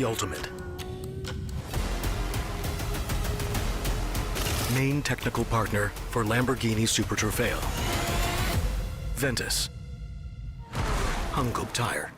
the ultimate. Main technical partner for Lamborghini Super Trofeo. Ventus. Hungop Tire.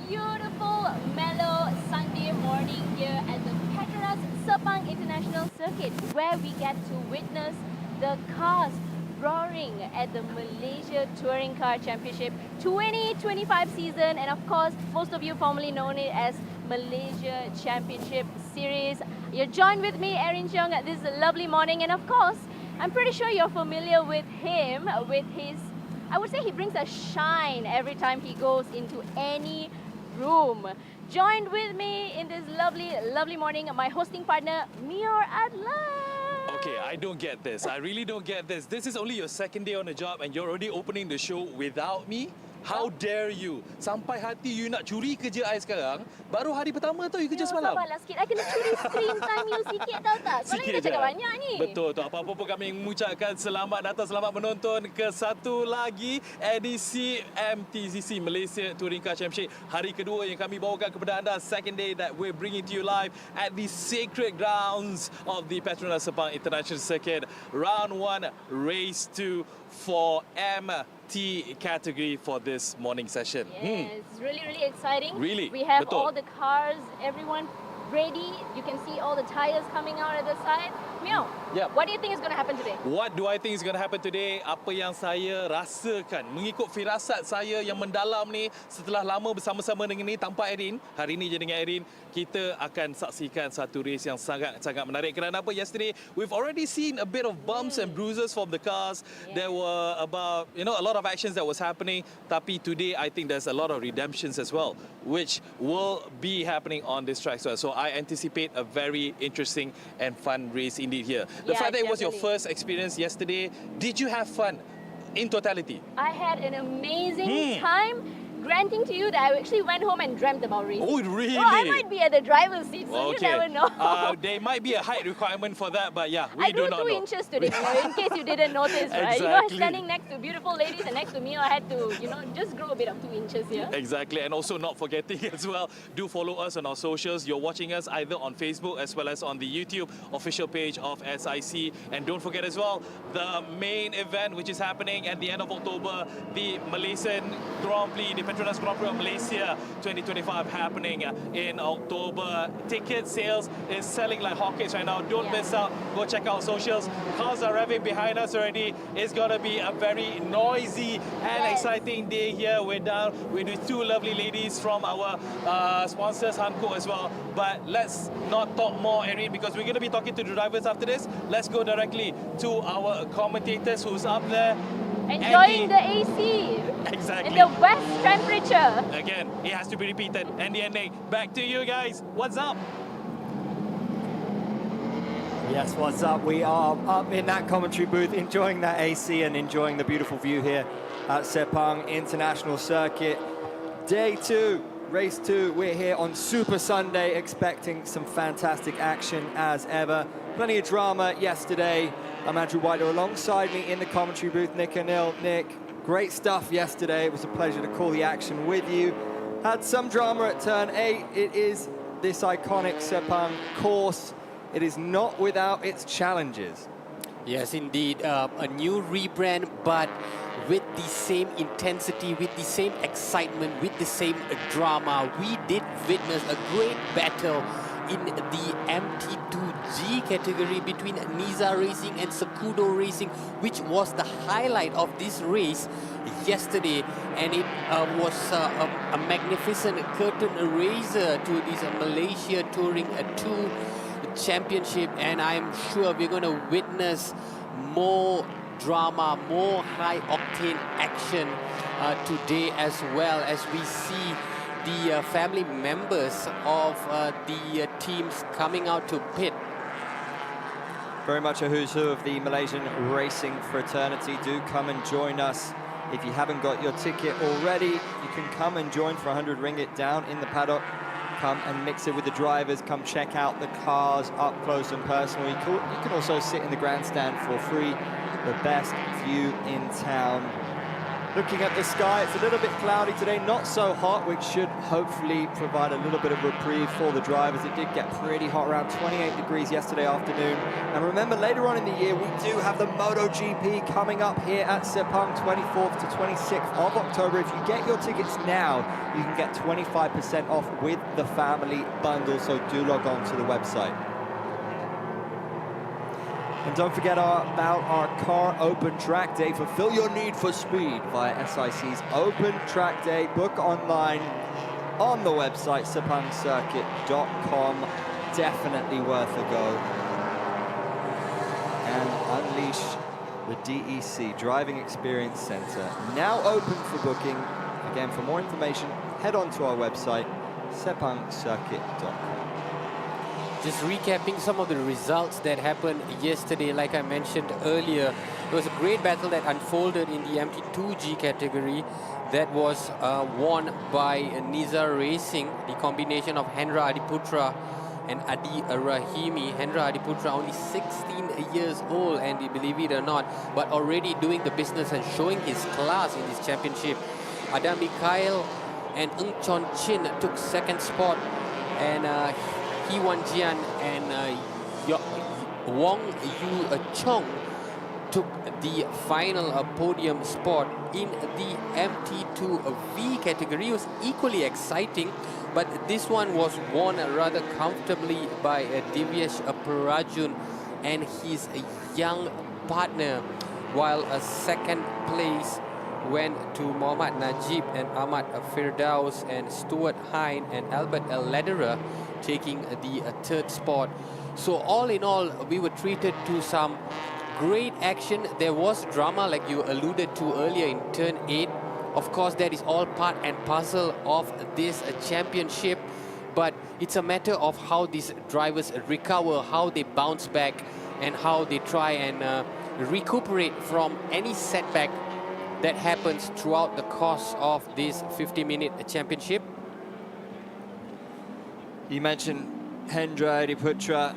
Beautiful, mellow Sunday morning here at the Petronas Sepang International Circuit, where we get to witness the cars roaring at the Malaysia Touring Car Championship 2025 season, and of course, most of you formerly known it as Malaysia Championship Series. You're joined with me, Erin Cheong, at this lovely morning, and of course, I'm pretty sure you're familiar with him, with his, I would say he brings a shine every time he goes into any room. Joined with me in this lovely morning, my hosting partner, Mior Adlan. Okay, I don't get this. I really don't get this. This is only your second day on the job and you're already opening the show without me? How dare you? Sampai hati you nak curi kerja I sekarang, baru hari pertama tau you kerja semalam. Sabarlah sikit, I kena curi screen time you sikit tau tak? Soalnya kita cakap banyak ni. Betul tu. Apa-apa pun kami mengucapkan selamat datang, selamat menonton ke satu lagi edisi MTCC Malaysia Touring Car Championship. Hari kedua yang kami bawakan kepada anda, second day that we're bringing to you live at the sacred grounds of the Petronas Sepang International Circuit. Round 1, race 2 for MT category for this morning session. Yeah, it's really exciting. Really, we have betul. all the cars, everyone ready. You can see all the tires coming out at the side. Mio, Yep. what do you think is going to happen today? What do I think is going to happen today? Apa yang saya rasakan, mengikut firasat saya yang mendalam ni, setelah lama bersama-sama dengan ni tanpa Erin, hari ni je dengan Erin, kita akan saksikan satu race yang sangat-sangat menarik. Kerana apa? Yesterday, we've already seen a bit of bumps and bruises from the cars. Yeah. There were about, a lot of actions that was happening. Tapi today, I think there's a lot of redemptions as well, which will be happening on this track. So I anticipate a very interesting and fun race indeed here. The Yeah, fact that it was your definitely. first experience yesterday, did you have fun in totality? I had an amazing time. Granting to you that I actually went home and dreamt about racing. Oh, really? Well, I might be at the driver's seat, so you never know. There might be a height requirement for that, but yeah, we I do grew not 2 know. inches today, in case you didn't notice, right? You know, Exactly. standing next to beautiful ladies and next to me, I had to, just grow a bit of 2 inches here. Exactly, and also not forgetting as well, do follow us on our socials. You're watching us either on Facebook as well as on the YouTube official page of SIC. And don't forget as well, the main event which is happening at the end of October, the Malaysian Grand Prix, the Petronas Grand Prix of Malaysia 2025 happening in October. Ticket sales is selling like hotcakes right now. Don't miss out. Go check out socials. Cars are revving behind us already. It's going to be a very noisy and exciting day here. We're down with two lovely ladies from our sponsors, Hanko, as well. But let's not talk more, Erin, because we're going to be talking to the drivers after this. Let's go directly to our commentators who's up there. Enjoying the AC. Exactly. In the west temperature. Again, it has to be repeated. Andy and Nick, back to you guys. What's up? Yes, what's up? We are up in that commentary booth, enjoying that AC and enjoying the beautiful view here at Sepang International Circuit. Day 2, race 2. We're here on Super Sunday, expecting some fantastic action as ever. Plenty of drama yesterday. I'm Andrew Whiteler, alongside me in the commentary booth, Nick O'Neill. Nick, great stuff yesterday. It was a pleasure to call the action with you. Had some drama at turn 8. It is this iconic Sepang course. It is not without its challenges. Yes, indeed. A new rebrand, but with the same intensity, with the same excitement, with the same drama. We did witness a great battle in the MT2G category between Niza Racing and Sekudo Racing, which was the highlight of this race yesterday, and it was a magnificent curtain raiser to this Malaysia Touring 2 Championship, and I'm sure we're going to witness more drama, more high-octane action today, as well as we see the family members of the teams coming out to pit. Very much a who's who of the Malaysian racing fraternity. Do come and join us. If you haven't got your ticket already, you can come and join for 100 ringgit down in the paddock. Come and mix it with the drivers. Come check out the cars up close and personal. You can also sit in the grandstand for free. The best view in town. Looking at the sky, it's a little bit cloudy today, not so hot, which should hopefully provide a little bit of reprieve for the drivers. It did get pretty hot, around 28 degrees yesterday afternoon. And remember, later on in the year, we do have the MotoGP coming up here at Sepang, 24th to 26th of October. If you get your tickets now, you can get 25% off with the family bundle, so do log on to the website. And don't forget about our car open track day. Fulfill your need for speed via SIC's Open Track Day. Book online on the website, sepangcircuit.com. Definitely worth a go. And unleash the DEC, Driving Experience Center, now open for booking. Again, for more information, head on to our website, sepangcircuit.com. Just recapping some of the results that happened yesterday, like I mentioned earlier, there was a great battle that unfolded in the MT2G category that was won by Niza Racing, the combination of Hendra Adiputra and Adi Rahimi. Hendra Adiputra, only 16 years old, and believe it or not, but already doing the business and showing his class in this championship. Adam Mikhail and Ng Chon Chin took second spot, and He Wan Jian and Wong Yu Chong took the final podium spot in the MT2V category. It was equally exciting, but this one was won rather comfortably by Divyesh Parajun and his young partner, while a second place went to Mohammad Najib and Ahmad Firdaus and Stuart Hine and Albert Lederer taking the third spot. So all in all, we were treated to some great action. There was drama, like you alluded to earlier, in turn 8. Of course, that is all part and parcel of this championship, but it's a matter of how these drivers recover, how they bounce back, and how they try and recuperate from any setback that happens throughout the course of this 50-minute championship. You mentioned Hendra Adiputra,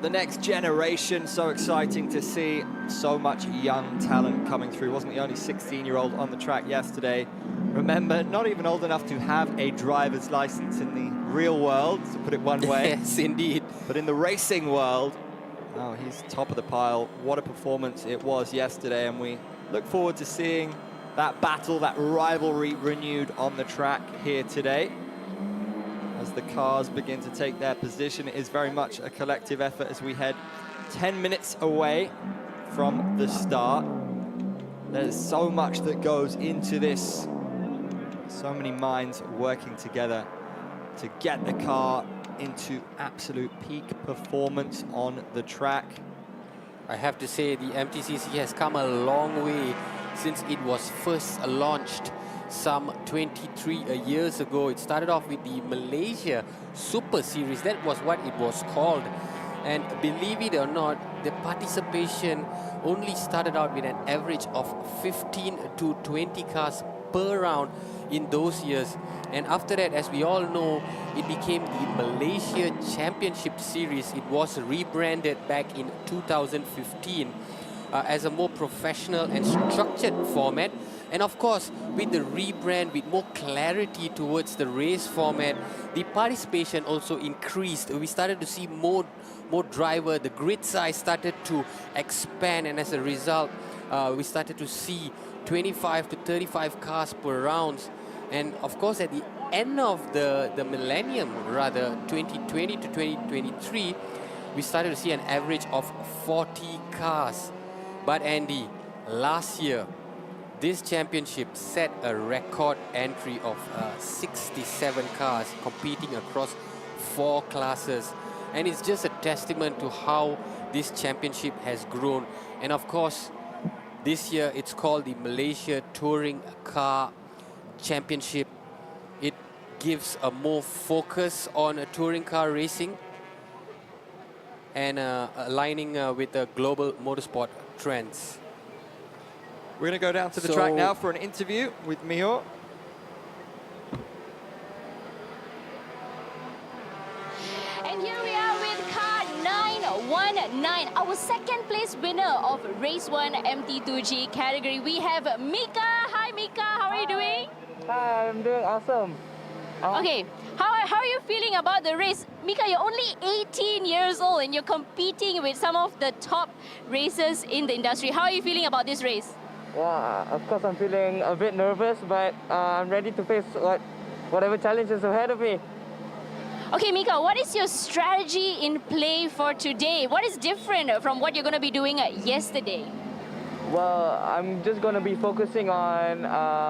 the next generation. So exciting to see so much young talent coming through. Wasn't the only 16-year-old on the track yesterday. Remember, not even old enough to have a driver's license in the real world, to put it one way. Yes, indeed. But in the racing world, oh, he's top of the pile. What a performance it was yesterday, and we look forward to seeing that battle, that rivalry renewed on the track here today. As the cars begin to take their position, it is very much a collective effort as we head 10 minutes away from the start. There's so much that goes into this. So many minds working together to get the car into absolute peak performance on the track. I have to say the MTCC has come a long way since it was first launched some 23 years ago. It started off with the Malaysia Super Series. That was what it was called. And believe it or not, the participation only started out with an average of 15 to 20 cars per round in those years. And after that, as we all know, it became the Malaysia Championship Series. It was rebranded back in 2015 as a more professional and structured format. And of course, with the rebrand, with more clarity towards the race format, the participation also increased. We started to see more driver, the grid size started to expand, and as a result, we started to see 25 to 35 cars per round. And of course, at the end of the millennium, rather 2020 to 2023, we started to see an average of 40 cars. But Andy, last year, this championship set a record entry of 67 cars competing across 4 classes. And it's just a testament to how this championship has grown. And of course, this year it's called the Malaysia Touring Car Championship. It gives a more focus on touring car racing and aligning with the global motorsport trends. We're going to go down to the track now for an interview with Mihor. And here we are with car 919, our second place winner of race 1 MT2G category. We have Mika. Hi Mika, how are you doing? Hi, I'm doing awesome. Okay, how are you feeling about the race? Mika, you're only 18 years old and you're competing with some of the top racers in the industry. How are you feeling about this race? Well, of course, I'm feeling a bit nervous, but I'm ready to face whatever challenges ahead of me. Okay, Mika, what is your strategy in play for today? What is different from what you're going to be doing yesterday? Well, I'm just going to be focusing on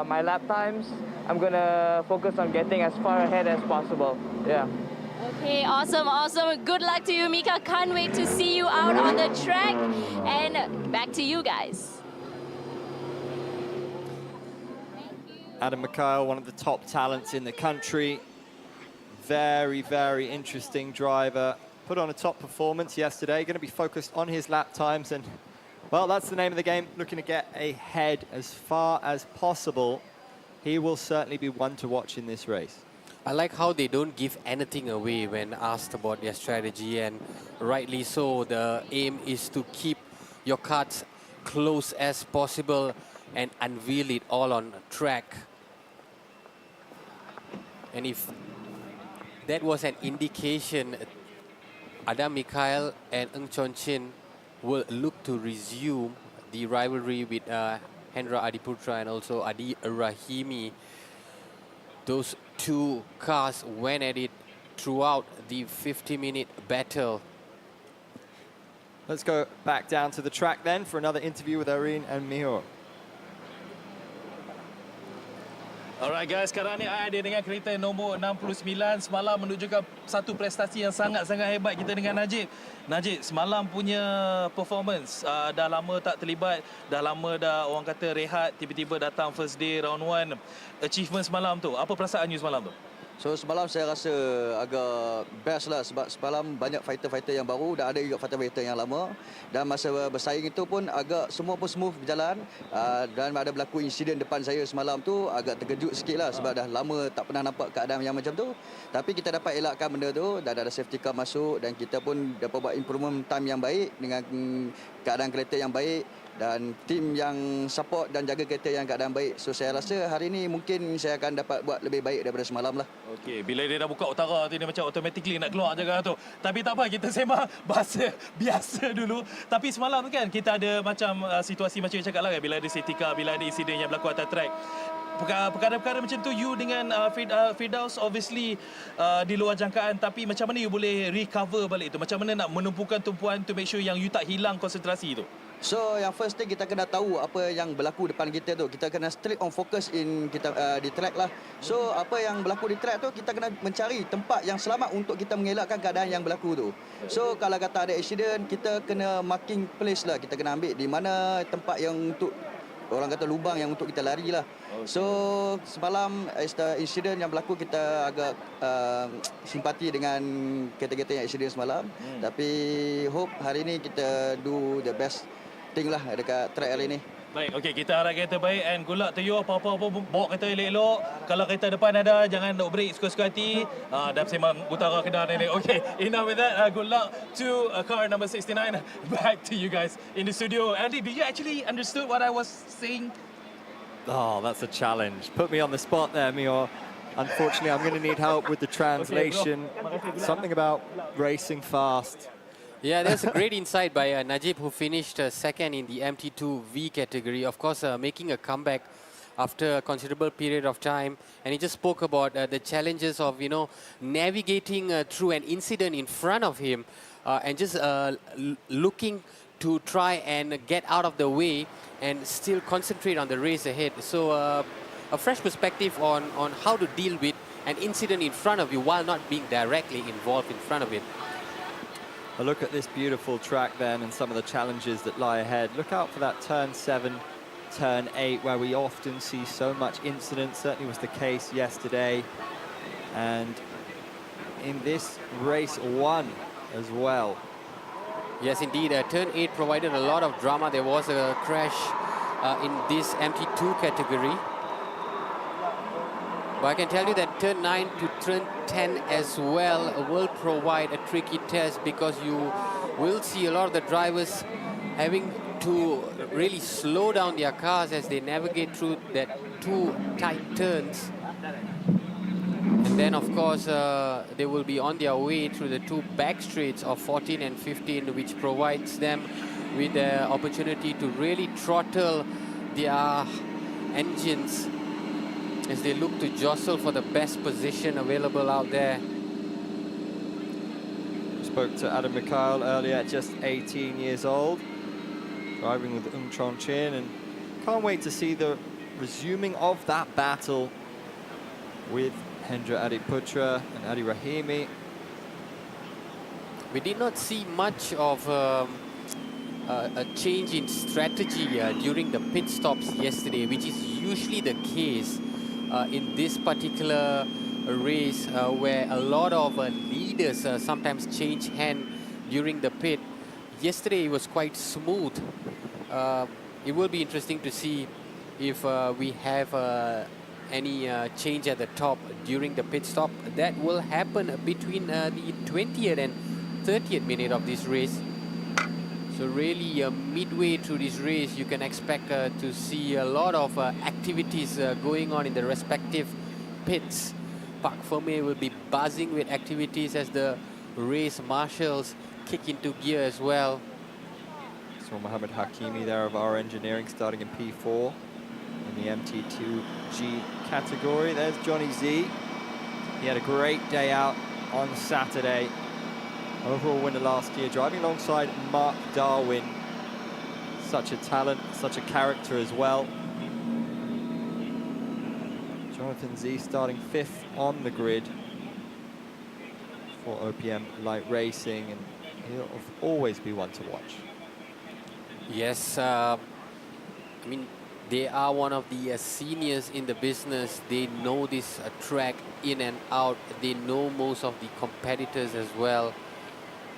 my lap times. I'm going to focus on getting as far ahead as possible. Yeah. Okay, awesome, awesome. Good luck to you, Mika. Can't wait to see you out on the track. And back to you guys. Adam Mikhail, one of the top talents in the country. Very, very interesting driver. Put on a top performance yesterday. Going to be focused on his lap times. And, well, that's the name of the game. Looking to get ahead as far as possible. He will certainly be one to watch in this race. I like how they don't give anything away when asked about their strategy, and rightly so. The aim is to keep your cards close as possible and unveil it all on track. And if that was an indication, Adam Mikhail and Ng Chon Chin will look to resume the rivalry with Hendra Adiputra and also Adi Rahimi. Those two cars went at it throughout the 50-minute battle. Let's go back down to the track then for another interview with Irene and Mihor. Alright guys, sekarang ni I ada dengan kereta nombor 69 semalam menunjukkan satu prestasi yang sangat-sangat hebat kita dengan Najib. Najib, semalam punya performance dah lama tak terlibat, dah lama dah orang kata rehat, tiba-tiba datang first day round 1. Achievement semalam tu, apa perasaan you semalam tu? So semalam saya rasa agak best lah sebab semalam banyak fighter-fighter yang baru dan ada juga fighter-fighter yang lama, dan masa bersaing itu pun agak semua pun smooth berjalan, dan ada berlaku insiden depan saya semalam tu agak terkejut sikit lah sebab dah lama tak pernah nampak keadaan yang macam tu, tapi kita dapat elakkan benda tu dan ada safety car masuk dan kita pun dapat buat improvement time yang baik dengan keadaan kereta yang baik, dan tim yang support dan jaga kereta yang keadaan baik. So saya rasa hari ini mungkin saya akan dapat buat lebih baik daripada semalam lah. Okey, bila dia dah buka utara tu dia macam automatically nak keluar je tu. Tapi tak apa, kita sembang bahasa biasa dulu. Tapi semalam tu kan kita ada macam situasi macam yang cakap lah kan, bila ada safety car, bila ada insiden yang berlaku atas track. Perkara-perkara macam tu you dengan Firdaus obviously di luar jangkaan, tapi macam mana you boleh recover balik tu? Macam mana nak menumpukan tumpuan to make sure yang you tak hilang konsentrasi tu? So yang first thing kita kena tahu apa yang berlaku depan kita tu. Kita kena straight on focus in kita di track lah. So apa yang berlaku di track tu kita kena mencari tempat yang selamat untuk kita mengelakkan keadaan yang berlaku tu. So kalau kata ada accident, kita kena marking place lah. Kita kena ambil di mana tempat yang untuk orang kata lubang yang untuk kita lari lah. So semalam insiden yang berlaku, kita agak simpati dengan kereta-kereta yang insiden semalam. Tapi hope hari ni kita do the best thing lah dekat track hari ni. Baik, okey, kita harap kereta baik and good luck to you. Apa-apa bawa kereta elok-elok. Kalau kereta depan ada, jangan nak break suka-suka hati. Dah sembang utara Kedah ni. Okay, enough with that. Good luck to car number 69. Back to you guys in the studio. Andy, did you actually understood what I was saying? Oh, that's a challenge. Put me on the spot there, Mio. Unfortunately, I'm going to need help with the translation. Something about racing fast. Yeah, there's a great insight by Najib, who finished second in the MT2V category. Of course, making a comeback after a considerable period of time. And he just spoke about the challenges of, you know, navigating through an incident in front of him and just looking to try and get out of the way and still concentrate on the race ahead. So a fresh perspective on how to deal with an incident in front of you while not being directly involved in front of it. A look at this beautiful track then and some of the challenges that lie ahead. Look out for that turn 7, turn 8, where we often see so much incident. Certainly was the case yesterday. And in this race 1 as well. Yes, indeed. Turn 8 provided a lot of drama. There was a crash in this MT2 category. But I can tell you that turn 9 to turn 10 as well will provide a tricky test, because you will see a lot of the drivers having to really slow down their cars as they navigate through that 2 tight turns. And then, of course, they will be on their way through the 2 back straights of 14 and 15, which provides them with the opportunity to really throttle their engines as they look to jostle for the best position available out there. Spoke to Adam Mikhail earlier, just 18 years old, driving with Chon Chin, and can't wait to see the resuming of that battle with Hendra Adiputra and Adi Rahimi. We did not see much of a change in strategy during the pit stops yesterday, which is usually the case in this particular race, where a lot of leaders sometimes change hand during the pit. Yesterday it was quite smooth. It will be interesting to see if we have any change at the top during the pit stop. That will happen between the 20th and 30th minute of this race. So really midway through this race, you can expect to see a lot of activities going on in the respective pits. Park Ferme will be buzzing with activities as the race marshals kick into gear as well. So Mohammed Hakimi there of our engineering, starting in P4 in the MT2G category. There's Johnny Z. He had a great day out on Saturday. Overall winner last year, driving alongside Mark Darwin. Such a talent, such a character as well. Jonathan Z starting 5th on the grid for OPM Light Racing, and he'll always be one to watch. Yes, I mean, they are one of the seniors in the business. They know this track in and out. They know most of the competitors as well.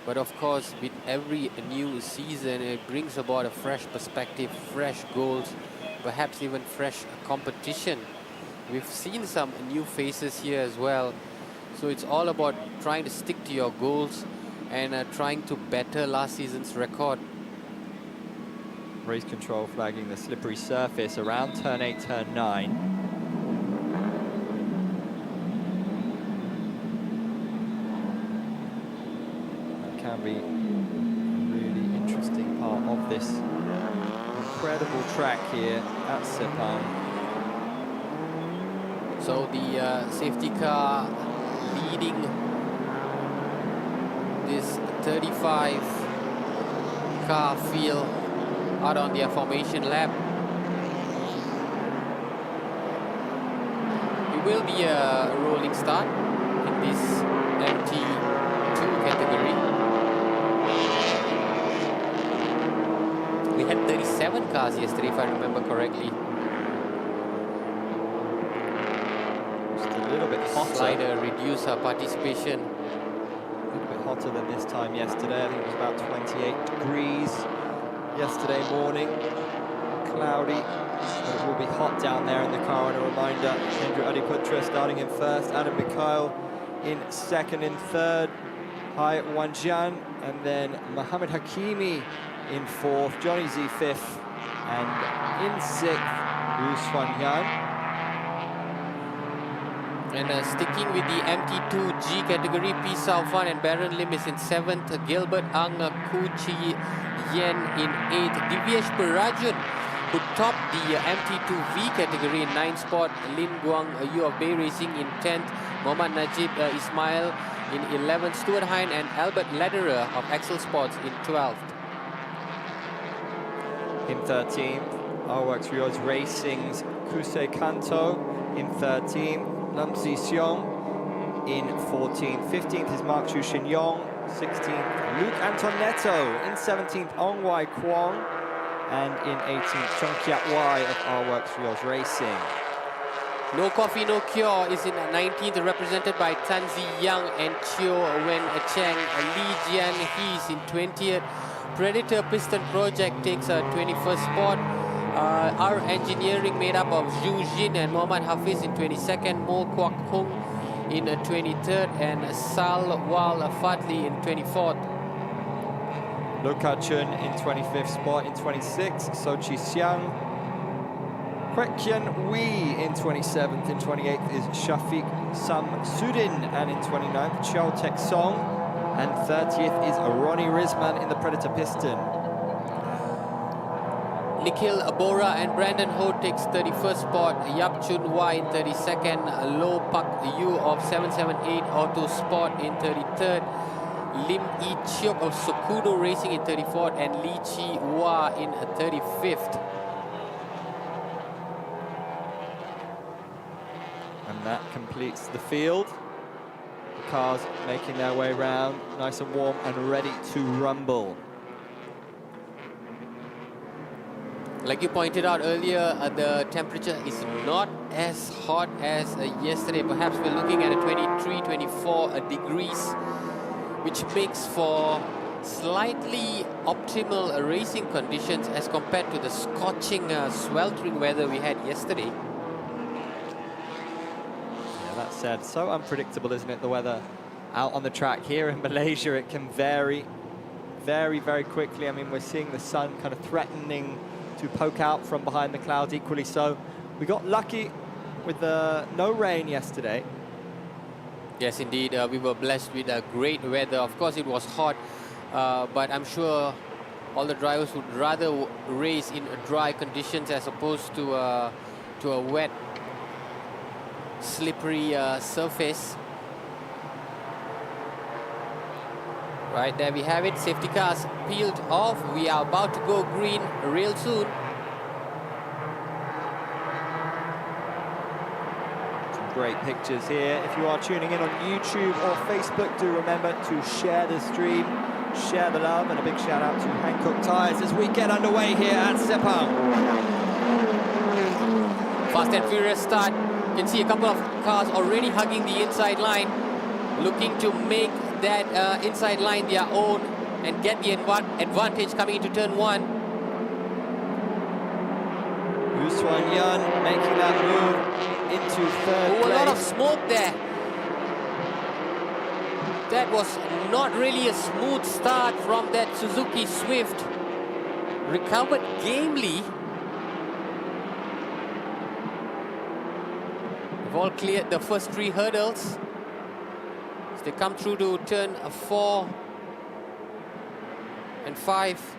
But of course, with every new season, it brings about a fresh perspective, fresh goals, perhaps even fresh competition. We've seen some new faces here as well. So it's all about trying to stick to your goals and trying to better last season's record. Race control flagging the slippery surface around turn 8, turn 9. That can be a really interesting part of this incredible track here at Sepang. So the safety car leading this 35 car field out on their formation lap. It will be a rolling start in this MT2 category. We had 37 cars yesterday, if I remember correctly. Just a little bit hotter. Slider reduce our participation. A little bit hotter than this time yesterday. I think it was about 28 degrees yesterday morning. Cloudy, but it will be hot down there in the car. And a reminder, Hendra Adiputra starting in first, Adam Mikhail in second and third, Hai Wanjian, and then Mohammed Hakimi in fourth, Johnny Z fifth, and in sixth, Wu Xuanyan. And sticking with the MT2G category, P. Salvan and Baron Lim is in 7th, Gilbert Ang Ku Chi Yen in 8th, Divyesh Parajun, who topped the MT2V category in 9th spot, Lin Guang Yu of Bay Racing in 10th, Mohammad Najib Ismail in 11th, Stuart Hine and Albert Lederer of Excel Sports in 12th. In 13th, Arworks Rio's Racing's Kusei Kanto in 13th, Lam Zi Xiong in 14th. 15th is Mark Chu Shin Yong. 16th, Luke Antonetto. In 17th, Ong Wai Kwong. And in 18th, Chung Kiat Wai of Arworks Rio's Racing. No Coffee, No Cure is in 19th, represented by Tan Zi Yang and Chio Wen Cheng. Li Jian He is in 20th. Predator Piston Project takes a 21st spot. Our engineering made up of Zhu Jin and Mohammad Hafiz in 22nd, Mo Kwak Hung in 23rd, and Sal Wal Fadli in 24th. Luka Chun in 25th spot. In 26th, Sochi Xiang. Kwek Kien Wee in 27th. In 28th is Shafiq Sam Sudin, and in 29th, Chow Tek Song. And 30th is Ronnie Rizman in the Predator Piston. Nikhil Bora and Brandon Ho takes 31st spot, Yap Chun Wai in 32nd, Lo Pak Yu of 778 Auto Sport in 33rd, Lim Yi Chiok of Sokudo Racing in 34th, and Li Chi Hua in 35th. And that completes the field. The cars making their way round, nice and warm and ready to rumble. Like you pointed out earlier, the temperature is not as hot as yesterday. Perhaps we're looking at a 23, 24 degrees, which makes for slightly optimal racing conditions as compared to the scorching, sweltering weather we had yesterday. Yeah, that said, so unpredictable, isn't it, the weather out on the track here in Malaysia? It can vary very, very quickly. I mean, we're seeing the sun kind of threatening to poke out from behind the clouds, equally so. We got lucky with no rain yesterday. Yes, indeed. We were blessed with great weather. Of course, it was hot, but I'm sure all the drivers would rather race in dry conditions as opposed to a wet, slippery surface. Right, there we have it. Safety cars peeled off. We are about to go green real soon. Some great pictures here. If you are tuning in on YouTube or Facebook, do remember to share the stream, share the love, and a big shout out to Hankook Tyres as we get underway here at Sepang. Fast and furious start. You can see a couple of cars already hugging the inside line, looking to make that inside line their own and get the advantage coming into turn 1. Wu Xuanyan making that move into third place. A lot of smoke there. That was not really a smooth start from that Suzuki Swift. recovered gamely. They've all cleared the first 3 hurdles. As they come through to turn 4 and 5.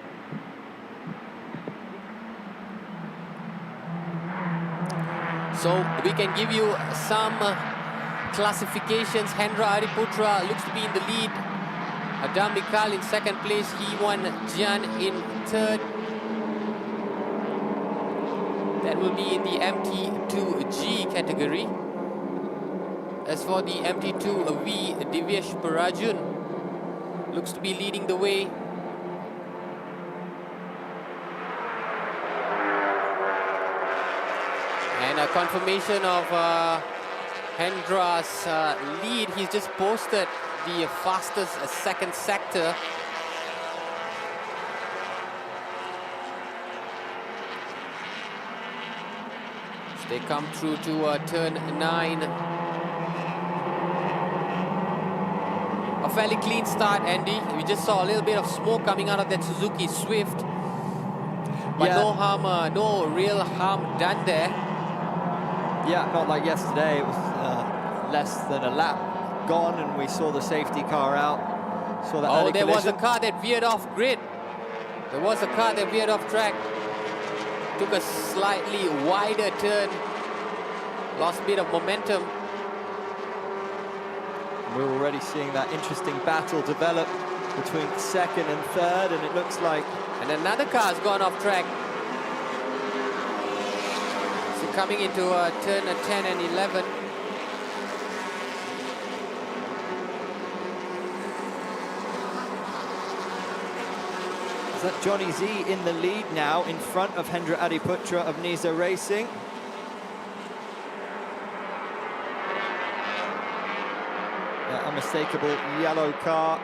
So we can give you some classifications. Hendra Adiputra looks to be in the lead. Adam Mikal in second place. He won Jian in third. That will be in the MT2G category. As for the MT2V, Divyesh Parajun looks to be leading the way. And a confirmation of Hendra's lead. He's just posted the fastest second sector. As they come through to turn 9. A fairly clean start, Andy. We just saw a little bit of smoke coming out of that Suzuki Swift. But Yeah. no harm, no real harm done there. Yeah, not like yesterday. It was less than a lap gone, and we saw the safety car out. Saw that Oh, early there was a collision. car that veered off grid. There was a car that veered off track. Took a slightly wider turn. Lost a bit of momentum. We're already seeing that interesting battle develop between second and third, and it looks like... And another car has gone off track. So coming into turn 10 and 11. Is that Johnny Z in the lead now, in front of Hendra Adiputra of Nisa Racing? That unmistakable yellow car.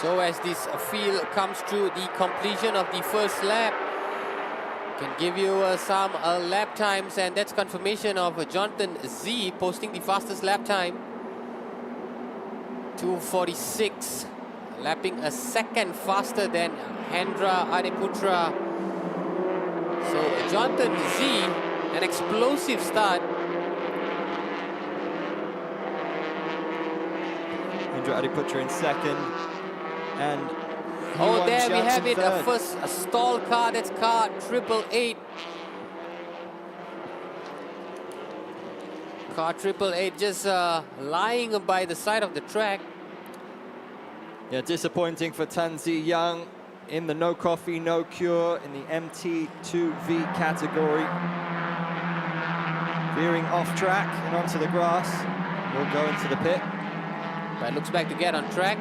So as this field comes to the completion of the first lap, can give you some lap times, and that's confirmation of Jonathan Z posting the fastest lap time. 2:46, lapping a second faster than Hendra Adiputra. So Jonathan Z, an explosive start. Hendra Adiputra in second. And Oh, there we Janssen have it, third. a stall car, that's car 888. Car 888 just lying by the side of the track. Yeah, disappointing for Tanzi Young in the no coffee, no cure in the MT2V category. Veering off track and onto the grass. Will go into the pit. But looks back to get on track.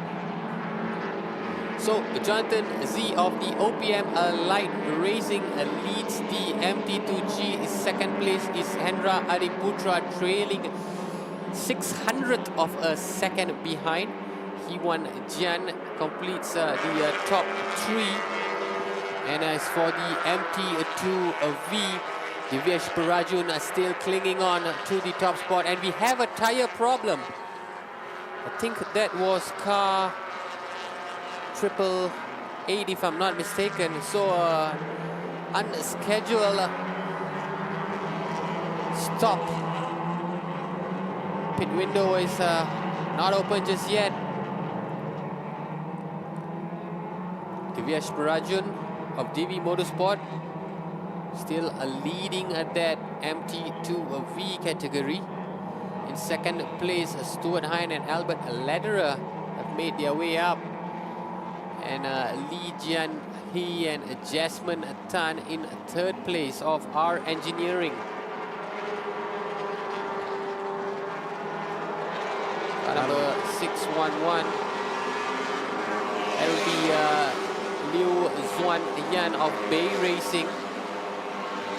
So Jonathan Z of the OPM Light Racing leads the MT2G. Second place is Hendra Adiputra, trailing 600th of a second behind. He won Jian, completes the top 3. And as for the MT2V, Divyesh Parajun still clinging on to the top spot. And we have a tire problem. I think that was car 888, if I'm not mistaken. So unscheduled stop. Pit window is not open just yet. Divyesh Parajun of DV Motorsport still leading at that MT2V category. In second place, Stuart Hine and Albert Lederer have made their way up. And Lee Jian Hee and Jasmine Tan in third place of R Engineering. Number 611. That will be Liu Zuan Yan of Bay Racing.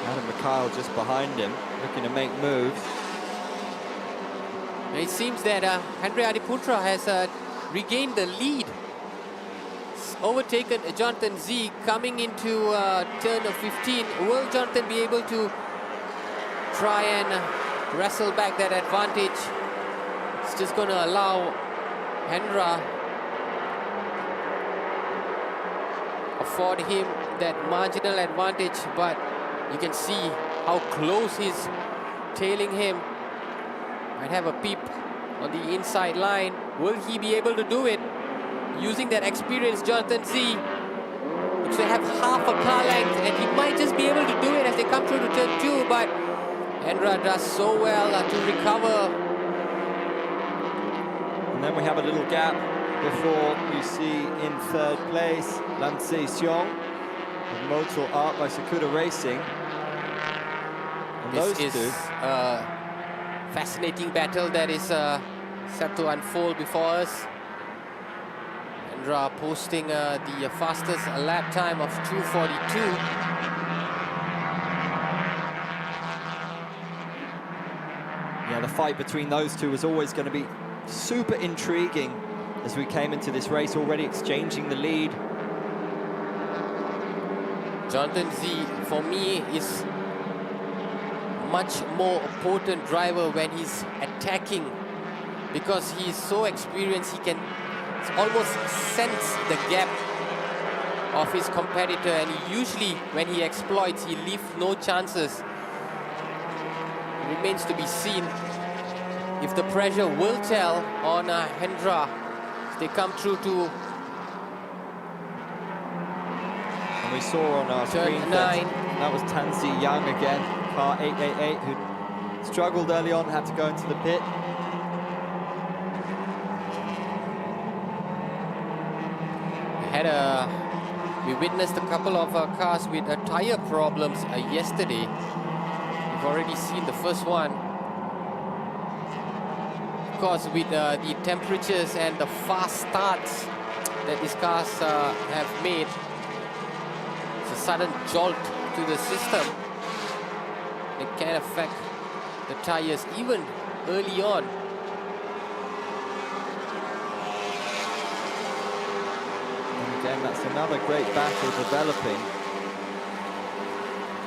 Adam Mikhail just behind him, looking to make moves. And it seems that Hendra Adiputra has regained the lead. Overtaken Jonathan Z coming into turn 15. Will Jonathan be able to try and wrestle back that advantage? It's just going to allow Hendra afford him that marginal advantage, but you can see how close he's tailing him. Might have a peep on the inside line. Will he be able to do it? Using that experience, Jonathan Z looks to have half a car length, and he might just be able to do it as they come through to turn 2, but Hendra does so well to recover. And then we have a little gap before you see in third place Lam Tse Seong with Motor Art by Sakuda Racing. And This those is two. a fascinating battle that is set to unfold before us. Hendra posting the fastest lap time of 2:42. Yeah, the fight between those two was always going to be super intriguing as we came into this race, already exchanging the lead. Jonathan Z, for me, is much more potent driver when he's attacking, because he's so experienced, he can almost sense the gap of his competitor, and usually when he exploits, he leaves no chances. It remains to be seen if the pressure will tell on Hendra. They come through to And we saw on our Turn screen 9. that was Tanzi Young again, car 888, who struggled early on, had to go into the pit. We witnessed a couple of cars with tire problems yesterday. We've already seen the first one. Of course, with the temperatures and the fast starts that these cars have made, it's a sudden jolt to the system. It can affect the tires even early on. Again, that's another great battle developing.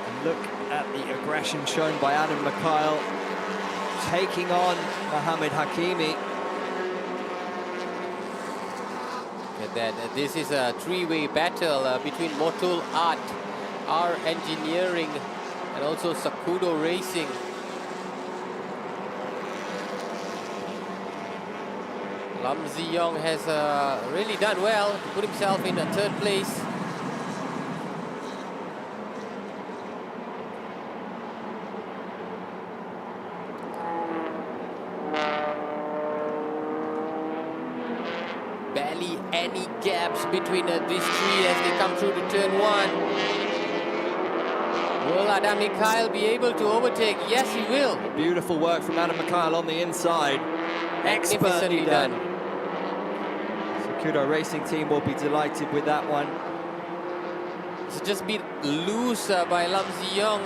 And look at the aggression shown by Adam Mikhail, taking on Mohamed Hakimi. That this is a three-way battle between Motul Art, R Engineering, and also Sakudo Racing. Lam Ziyong has really done well to put himself in third place. Barely any gaps between these three as they come through to turn 1. Will Adam Mikhail be able to overtake? Yes, he will. Beautiful work from Adam Mikhail on the inside. Expertly Magnificently done. Sakudo Racing team will be delighted with that one. It's just been loose by Lam Ziyong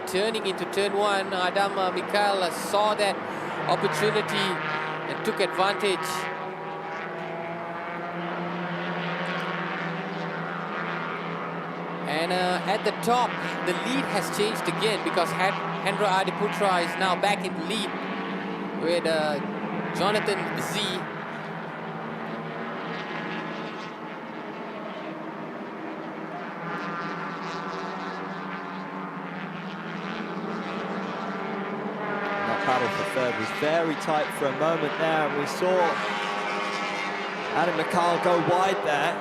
turning into turn 1. Adam Mikhail saw that opportunity and took advantage. And at the top, the lead has changed again because Hendra Adiputra is now back in the lead with Jonathan Z. That battle for third was very tight for a moment there, and we saw Adam Mikhail go wide there.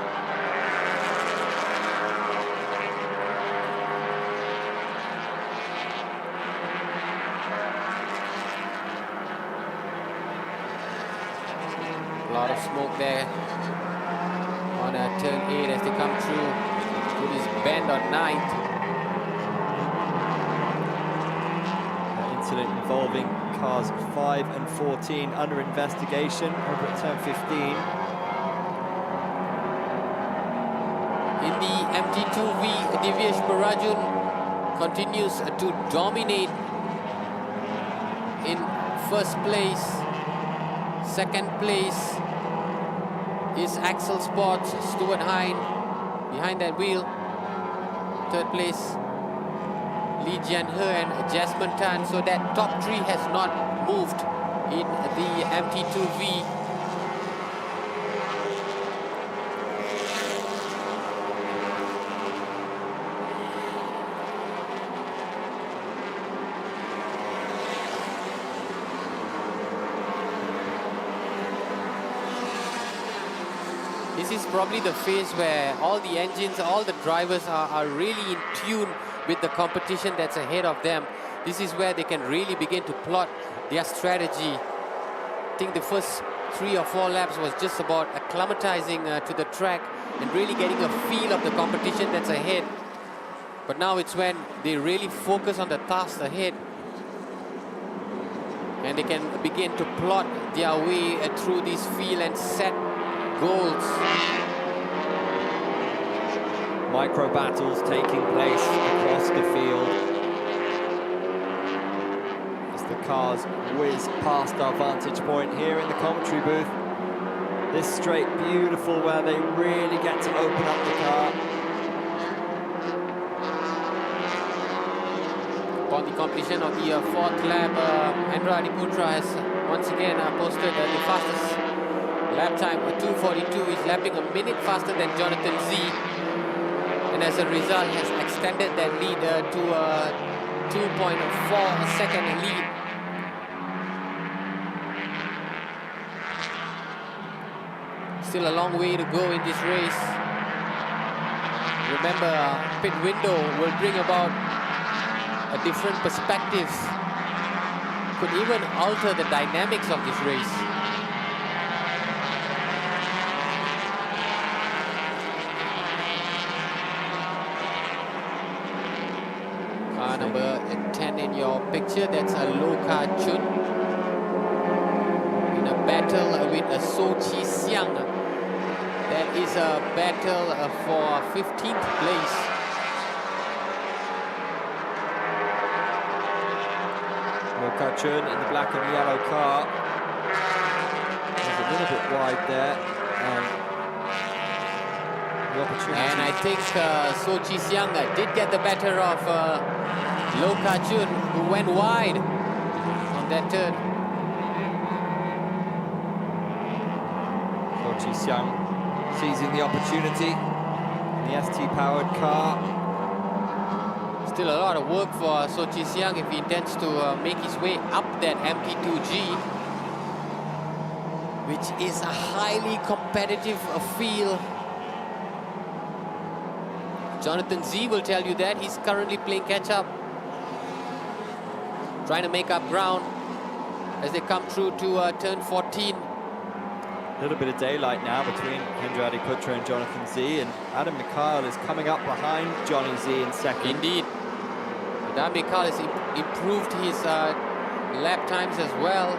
A lot of smoke there on turn 8 as they come through to this bend on 9th. An incident involving cars 5 and 14 under investigation over at turn 15. In the MT2V, Divyesh Parajun continues to dominate in first place. Second place is Axel Sports, Stuart Hine behind that wheel. Third place, Lee Jian-he and Jasmine Tan. So that top 3 has not moved in the MT2V. this is probably the phase where all the engines, all the drivers are really in tune with the competition that's ahead of them. This is where they can really begin to plot their strategy. I think the first 3 or 4 laps was just about acclimatizing to the track and really getting a feel of the competition that's ahead. But now it's when they really focus on the task ahead and they can begin to plot their way through this field and set goals. Micro battles taking place across the field as the cars whiz past our vantage point here in the commentary booth. This straight beautiful where they really get to open up the car. Upon the completion of the 4th lap, Hendra Adiputra has once again posted the fastest lap time, 2:42. He's lapping a minute faster than Jonathan Z, and as a result has extended that lead to a 2.4 second lead. Still a long way to go in this race. Remember, pit window will bring about a different perspective, could even alter the dynamics of this race. Car number 10 in your picture, that's a Loka Chun in a battle with a So Chi Siang. That is a battle for 15th place. Chun in the black and yellow car. He's a little bit wide there. The opportunity. And I think So Chi Siang did get the better of Loka Chun, who went wide on that turn. So Chi Siang seizing the opportunity. The ST-powered car. Still a lot of work for So Chi Siang if he intends to make his way up that MT2G, which is a highly competitive field. Jonathan Z will tell you that he's currently playing catch-up, trying to make up ground as they come through to turn 14. A little bit of daylight now between Hendra Adiputra and Jonathan Z, and Adam Mikhail is coming up behind Johnny Z in second. Indeed. Adam Mikhail has improved his lap times as well.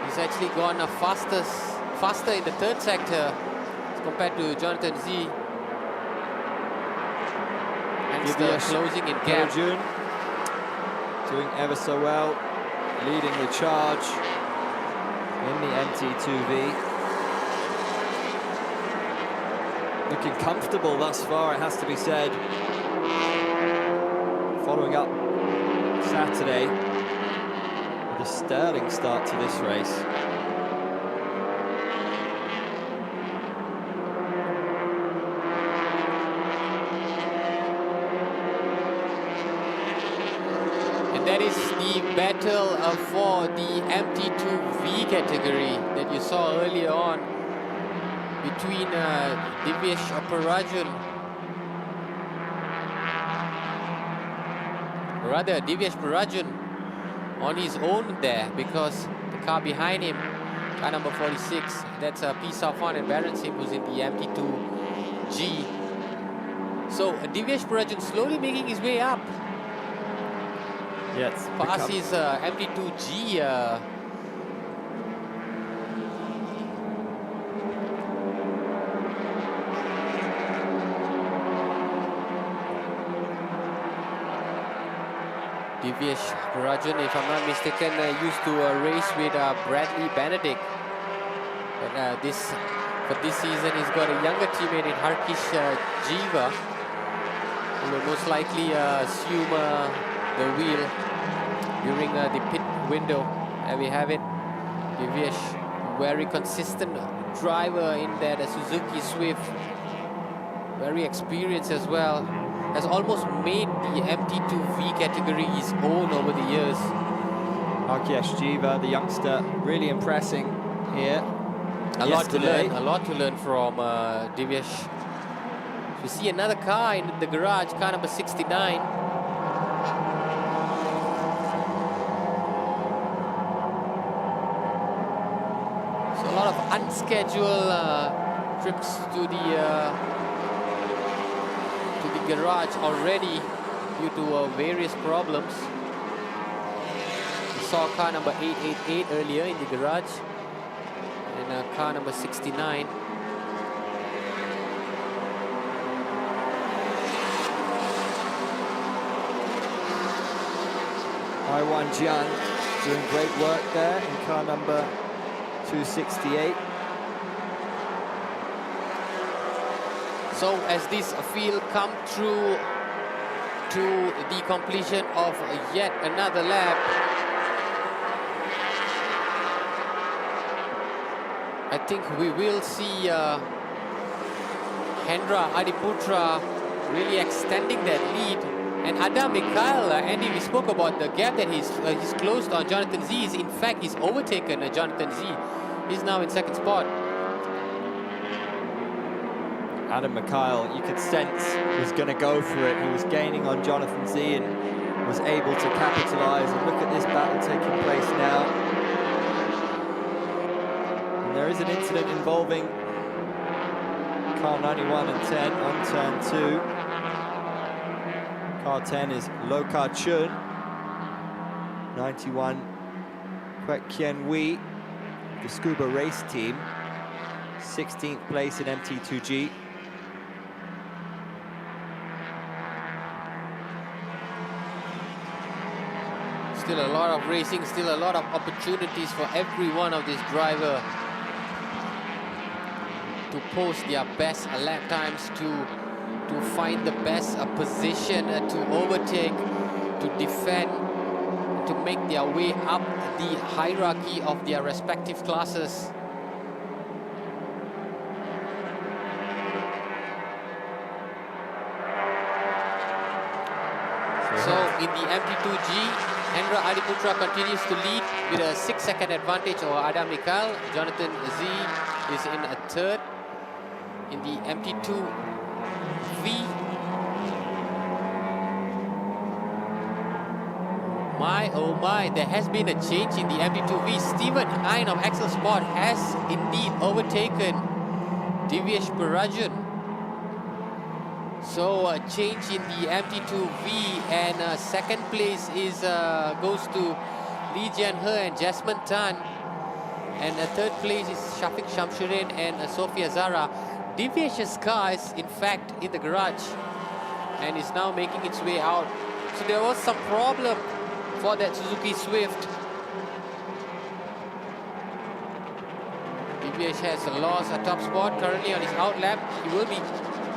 He's actually gone faster in the third sector as compared to Jonathan Z. And still closing in gap. Podium doing ever so well, leading the charge in the MT2V. Looking comfortable thus far, it has to be said. Following up Saturday with a sterling start to this race. And that is the battle for the MT2V category that you saw earlier on between Divyesh Parajan, rather Divyesh Parajan on his own there, because the car behind him, car number 46, that's P. Safwan and Baron Sim, who's in the MT2G. So Divyesh Parajan slowly making his way up. Yes, Past his MT2G Divyesh Parajan, if I'm not mistaken, used to race with Bradley Benedict. But for this season, he's got a younger teammate in Harkish Jiva, who will most likely assume the wheel during the pit window. There we have it. Divyesh, very consistent driver in that Suzuki Swift. Very experienced as well. Has almost made the MT2V category his own over the years. Harkesh Jiva, the youngster, really impressing here. A lot to yesterday. learn. A lot to learn from Divyesh. We see another car in the garage, car number 69. So a lot of unscheduled trips to the garage already due to various problems. We saw car number 888 earlier in the garage, and car number 69. I1 Jian doing great work there in car number 268. So as this field come through to the completion of yet another lap, I think we will see Hendra Adiputra really extending that lead. And Adam Mikhail, Andy, we spoke about the gap that he's closed on Jonathan Z. In fact, he's overtaken Jonathan Z. He's now in second spot. Adam Mikhail, you could sense, was going to go for it. He was gaining on Jonathan Z and was able to capitalize. And look at this battle taking place now. And there is an incident involving car 91 and 10 on turn 2. Car 10 is Loka Chun. 91, Kwek Kien Wee, the Scuba Race team. 16th place in MT2G. Still a lot of racing, still a lot of opportunities for every one of these drivers to post their best lap times, to find the best position, to overtake, to defend, to make their way up the hierarchy of their respective classes. So in the MT2G, Hendra Adiputra continues to lead with a 6-second advantage over Adam Mikhail. Jonathan Z is in a third. In the MT2V, my oh my, there has been a change in the MT2V. Stephen Hein of Axel Sport has indeed overtaken Divyesh Parajan. So a change in the MT2V, and second place is goes to Lee Jian-he and Jasmine Tan, and third place is Shafiq Shamshuddin and Sophia Zara. Divyesh's car is in fact in the garage and is now making its way out. So there was some problem for that Suzuki Swift. Divyesh has lost a top spot currently on his out lap. He will be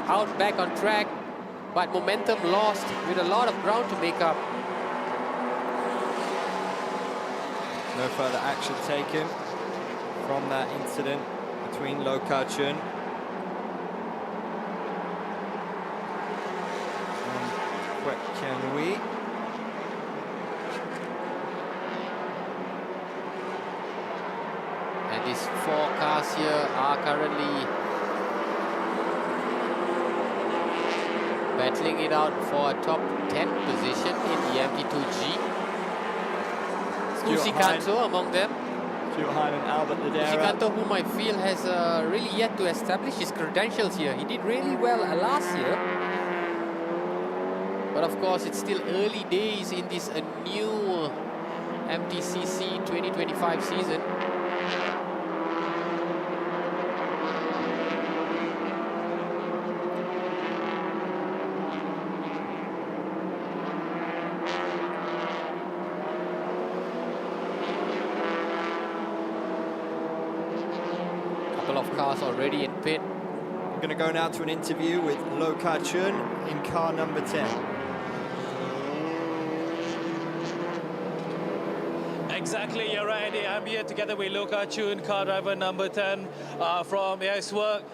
out back on track, but momentum lost with a lot of ground to make up. No further action taken from that incident between Loka Chun and Kwek Kien Wee. And these four cars here are currently battling it out for a top 10 position in the MT2G. Usikanto among them. Stuart Hein and Albert Ladera. Usikanto, whom I feel has really yet to establish his credentials here. He did really well last year. But of course, it's still early days in this new MTCC 2025 season. Couple of cars already in pit. We're going to go now to an interview with Loka Chun in car number 10. Exactly, you're right. I'm here together with Loka Chun, car driver number 10 from AIS Work.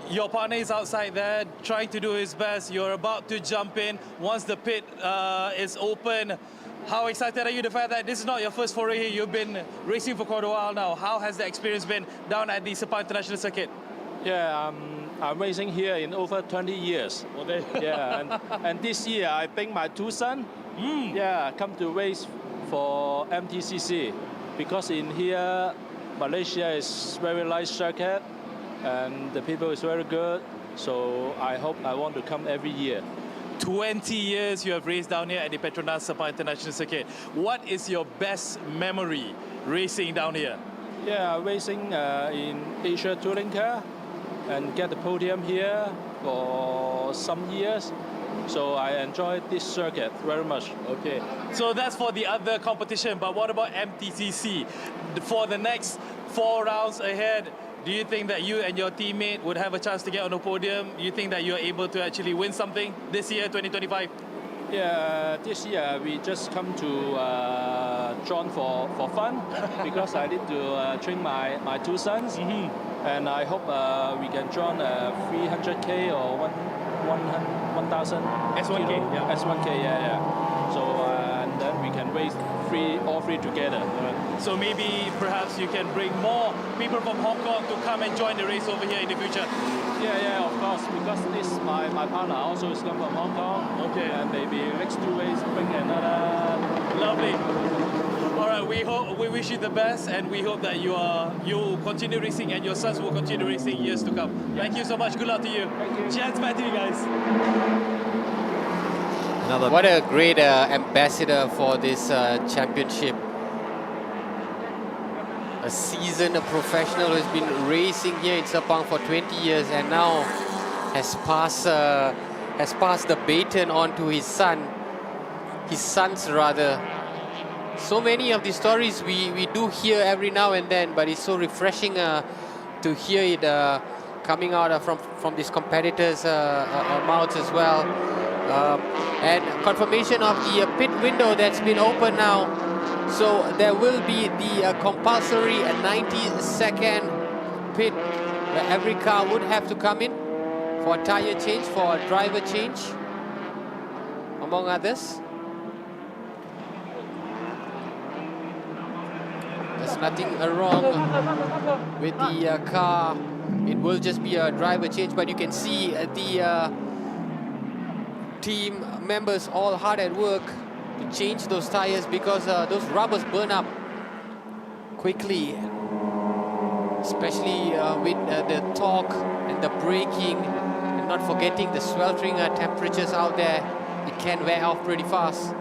Your partner is outside there trying to do his best. You're about to jump in. Once the pit is open, How excited are you the fact that this is not your first foray here? You've been racing for quite a while now. How has the experience been down at the Sepang International Circuit? Yeah, I'm racing here in over 20 years. Okay. Yeah, and this year I bring my two sons. Yeah, come to race for MTCC because in here Malaysia is very nice circuit and the people is very good. So I hope I want to come every year. 20 years you have raced down here at the Petronas Sepang International Circuit. What is your best memory racing down here? Yeah, racing in Asia Touring Car and get the podium here for some years. So I enjoy this circuit very much. Okay, so that's for the other competition, but what about MTCC? For the next 4 rounds ahead, do you think that you and your teammate would have a chance to get on the podium? Do you think that you're able to actually win something this year, 2025? Yeah, this year we just come to join for fun because I need to train my two sons. And I hope we can join 300K or 1,000 S1K, yeah. S1K, yeah. So and then we can race all three together. So maybe perhaps you can bring more people from Hong Kong to come and join the race over here in the future. Yeah, of course, because this my partner also is come from Hong Kong. Okay. And maybe next 2 race bring another. Lovely. All right, we wish you the best, and we hope that you continue racing and your sons will continue racing years to come. Thank you so much. Good luck to you. Thank you. Chance back to you guys. What a great ambassador for this championship. A seasoned professional who has been racing here in Sepang for 20 years and now has passed the baton on to his sons rather. So many of the stories we do hear every now and then, but it's so refreshing to hear it coming out from these competitors' mouths as well. And confirmation of the pit window that's been opened now. So there will be the compulsory 90-second pit where every car would have to come in for a tire change, for a driver change, among others. There's nothing wrong with the car. It will just be a driver change, but you can see the team members all hard at work to change those tires because those rubbers burn up quickly, especially with the torque and the braking, and not forgetting the sweltering temperatures out there. It can wear off pretty fast.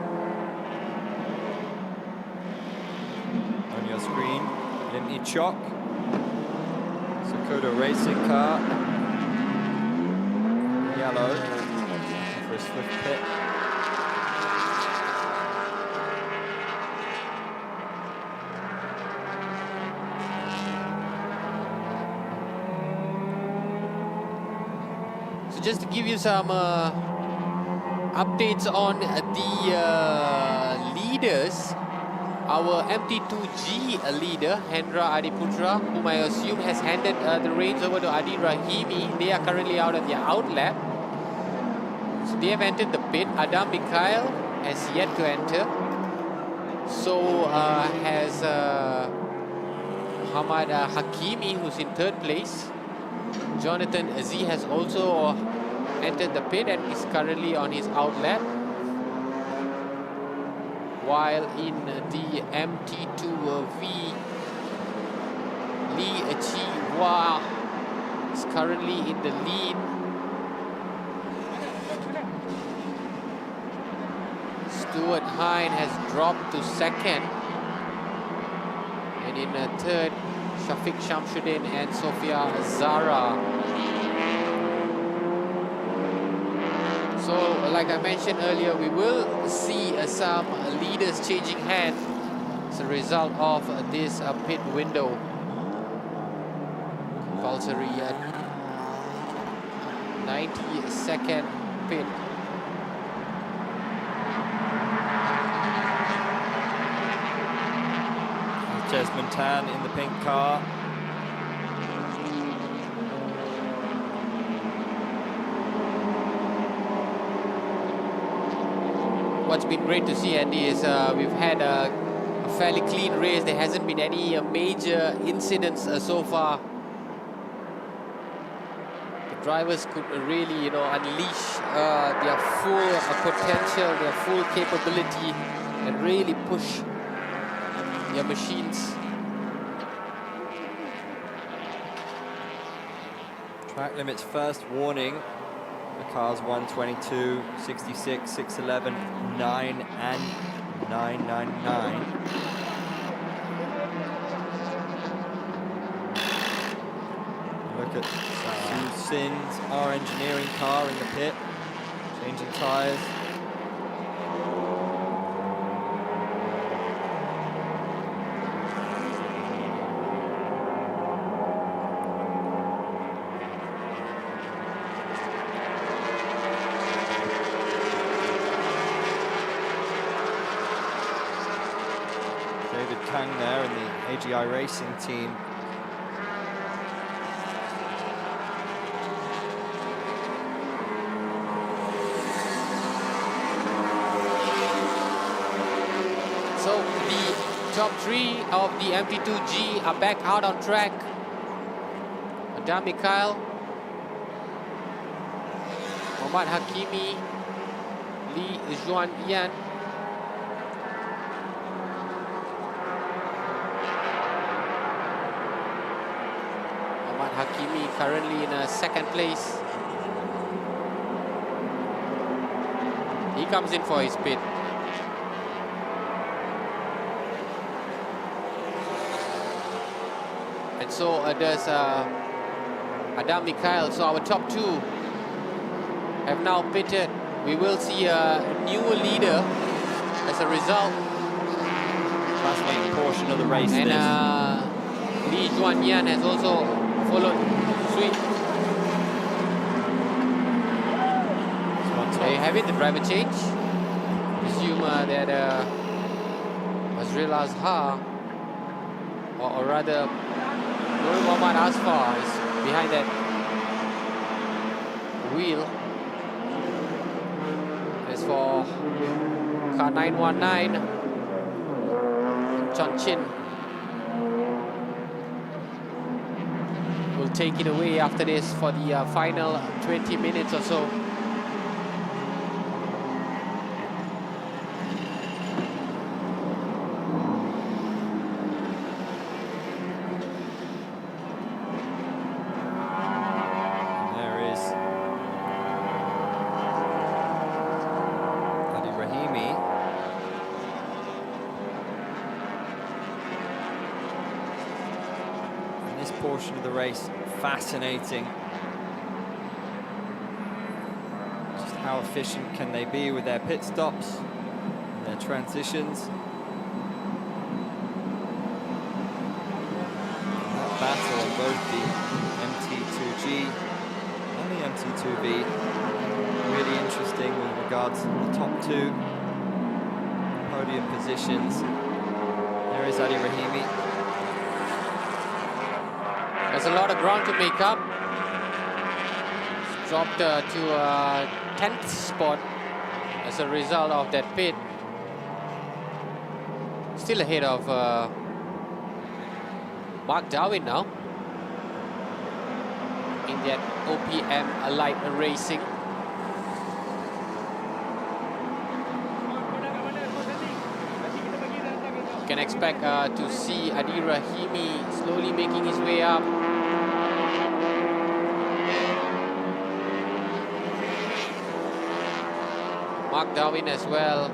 On your screen, Lim Chok, Sakura racing car, yellow for a swift pit. So just to give you some updates on the leaders, our MT2G leader, Hendra Adiputra, whom I assume has handed the reins over to Adi Rahimi. They are currently out at their outlap. So they have entered the pit. Adam Mikhail has yet to enter. So has Muhammad Hakimi, who's in third place. Jonathan Z has also entered the pit and is currently on his outlap. While in the MT2V, Lee Chi Hua is currently in the lead. Stuart Hine has dropped to second. And in third, Shafiq Shamsuddin and Sofia Zara. So, like I mentioned earlier, we will see some leaders changing hands as a result of this pit window. Compulsory 90-second pit. Jasmine Tan in the pink car. what's been great to see, Andy, is we've had a fairly clean race. There hasn't been any major incidents so far. The drivers could really, unleash their full potential, their full capability, and really push their machines. Track limits first warning. The cars 122, 66, 611, 9 and 999. Look at Su Sin's, our engineering car in the pit, changing tyres. There in the AGI Racing team. So the top three of the MT2G are back out on track. Adam Mikhail, Mohammad Hakimi, Lee Juan Yan. Hakimi currently in second place. He comes in for his pit. And so does Adam Mikhail. So our top two have now pitted. We will see a new leader as a result. Fascinating portion of the race. And Lee Juan Yan has also followed suit. There you have it, the driver change. Presume that Azril Azhar, or rather Nur Muhammad Asfar is behind that wheel. As for car 919, Chon Chin will take it away after this for the final 20 minutes or so. There is Adi Rahimi. And this portion of the race, fascinating. Just how efficient can they be with their pit stops, and their transitions. That battle on both the MT2G and the MT2V, really interesting with regards to the top two podium positions. There is Adi Rahimi. There's a lot of ground to make up. Dropped to a 10th spot as a result of that pit. Still ahead of Mark Darwin now in that OPM light racing. You can expect to see Adi Rahimi slowly making his way up. Mark Darwin as well.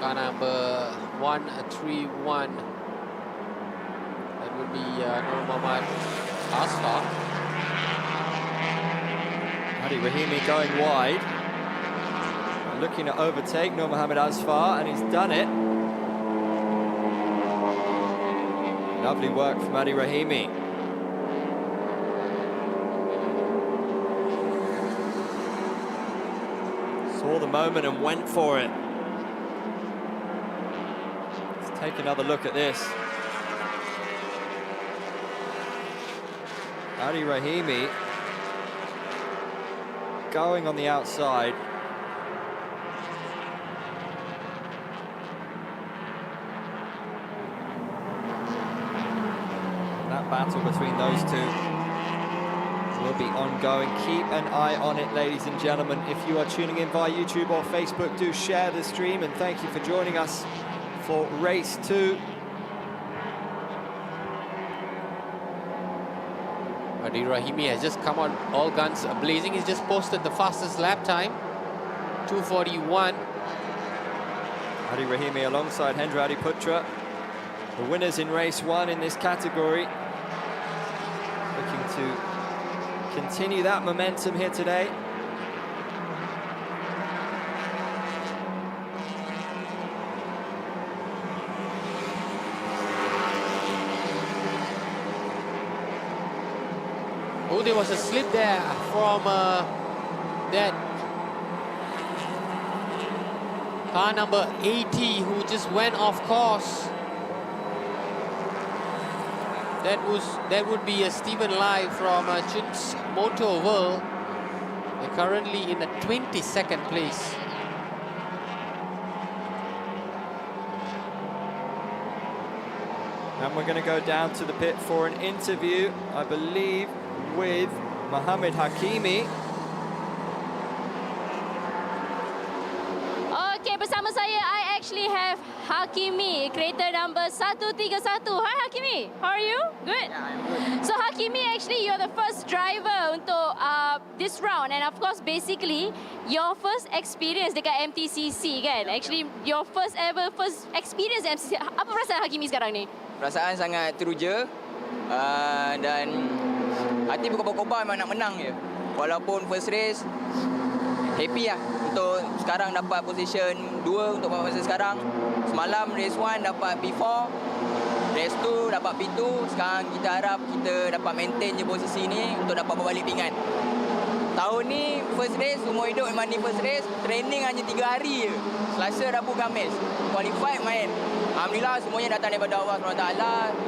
Car number 131. That would be Nur Muhammad Asfar. Adi Rahimi going wide. Looking to overtake Nur Muhammad Asfar, and he's done it. Lovely work from Adi Rahimi. Saw saw the moment and went for it. Let's take another look at this. Ali Rahimi going on the outside. That battle between those two will be ongoing. Keep an eye on it, ladies and gentlemen. If you are tuning in via YouTube or Facebook, do share the stream, and thank you for joining us for race 2. Adi Rahimi has just come on all guns blazing. He's just posted the fastest lap time, 2:41. Adi Rahimi alongside Hendra Adiputra, the winners in race 1 in this category. Looking to continue that momentum here today. Oh, there was a slip there from that car number 80 who just went off course. That would be a Stephen Lai from Chun's Motor World. They're currently in the 22nd place. And we're going to go down to the pit for an interview, I believe, with Mohammed Hakimi. Okay, bersama saya, I actually have Hakimi, creator number 131. Hi Hakimi, how are you? Good? Yeah, I'm good. So Hakimi, actually you're the first driver untuk this round, and of course basically your first experience dekat MTCC kan? Actually your first experience MTCC. Apa perasaan Hakimi sekarang ni? Perasaan sangat teruja dan hati berkobar-kobar memang nak menang je. Walaupun first race, happy lah untuk sekarang dapat position 2 untuk masa sekarang. Semalam race 1 dapat P4, race 2 dapat P2. Sekarang kita harap kita dapat maintain je posisi ni untuk dapat berbalik pingat. Tahun ni first race, umur hidup memang ni first race. Training hanya 3 hari je, Selasa, Rabu, Khamis. Qualified main. Alhamdulillah semuanya datang daripada Allah SWT.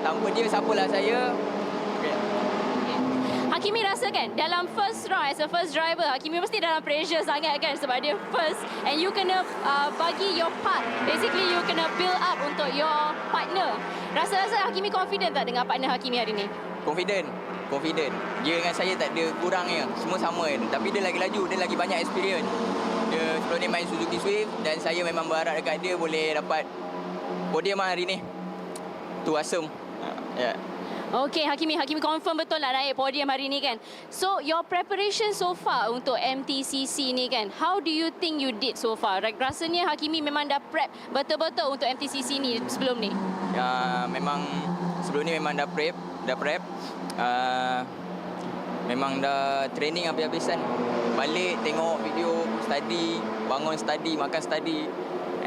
Tanpa dia siapalah saya. Hakimi rasa kan dalam first round as a first driver, Hakimi mesti dalam pressure sangat kan sebab dia first, and you kena bagi your part. Basically you kena build up untuk your partner. Rasa-rasa Hakimi confident tak dengan partner Hakimi hari ni? Confident. Dia dengan saya tak ada kurangnya. Semua sama kan. Tapi dia lagi laju, dia lagi banyak experience. Dia sebelum ni main Suzuki Swift dan saya memang berharap dekat dia boleh dapat podium hari ni. Tu awesome. Ya. Okay, Hakimi confirm betul nak naik podium hari ni kan? So, your preparation so far untuk MTCC ni kan, how do you think you did so far? Rasanya Hakimi memang dah prep betul-betul untuk MTCC ni sebelum ni? Ya, memang sebelum ni memang dah prep. Memang dah training habis-habisan. Balik tengok video, study, bangun study, makan study.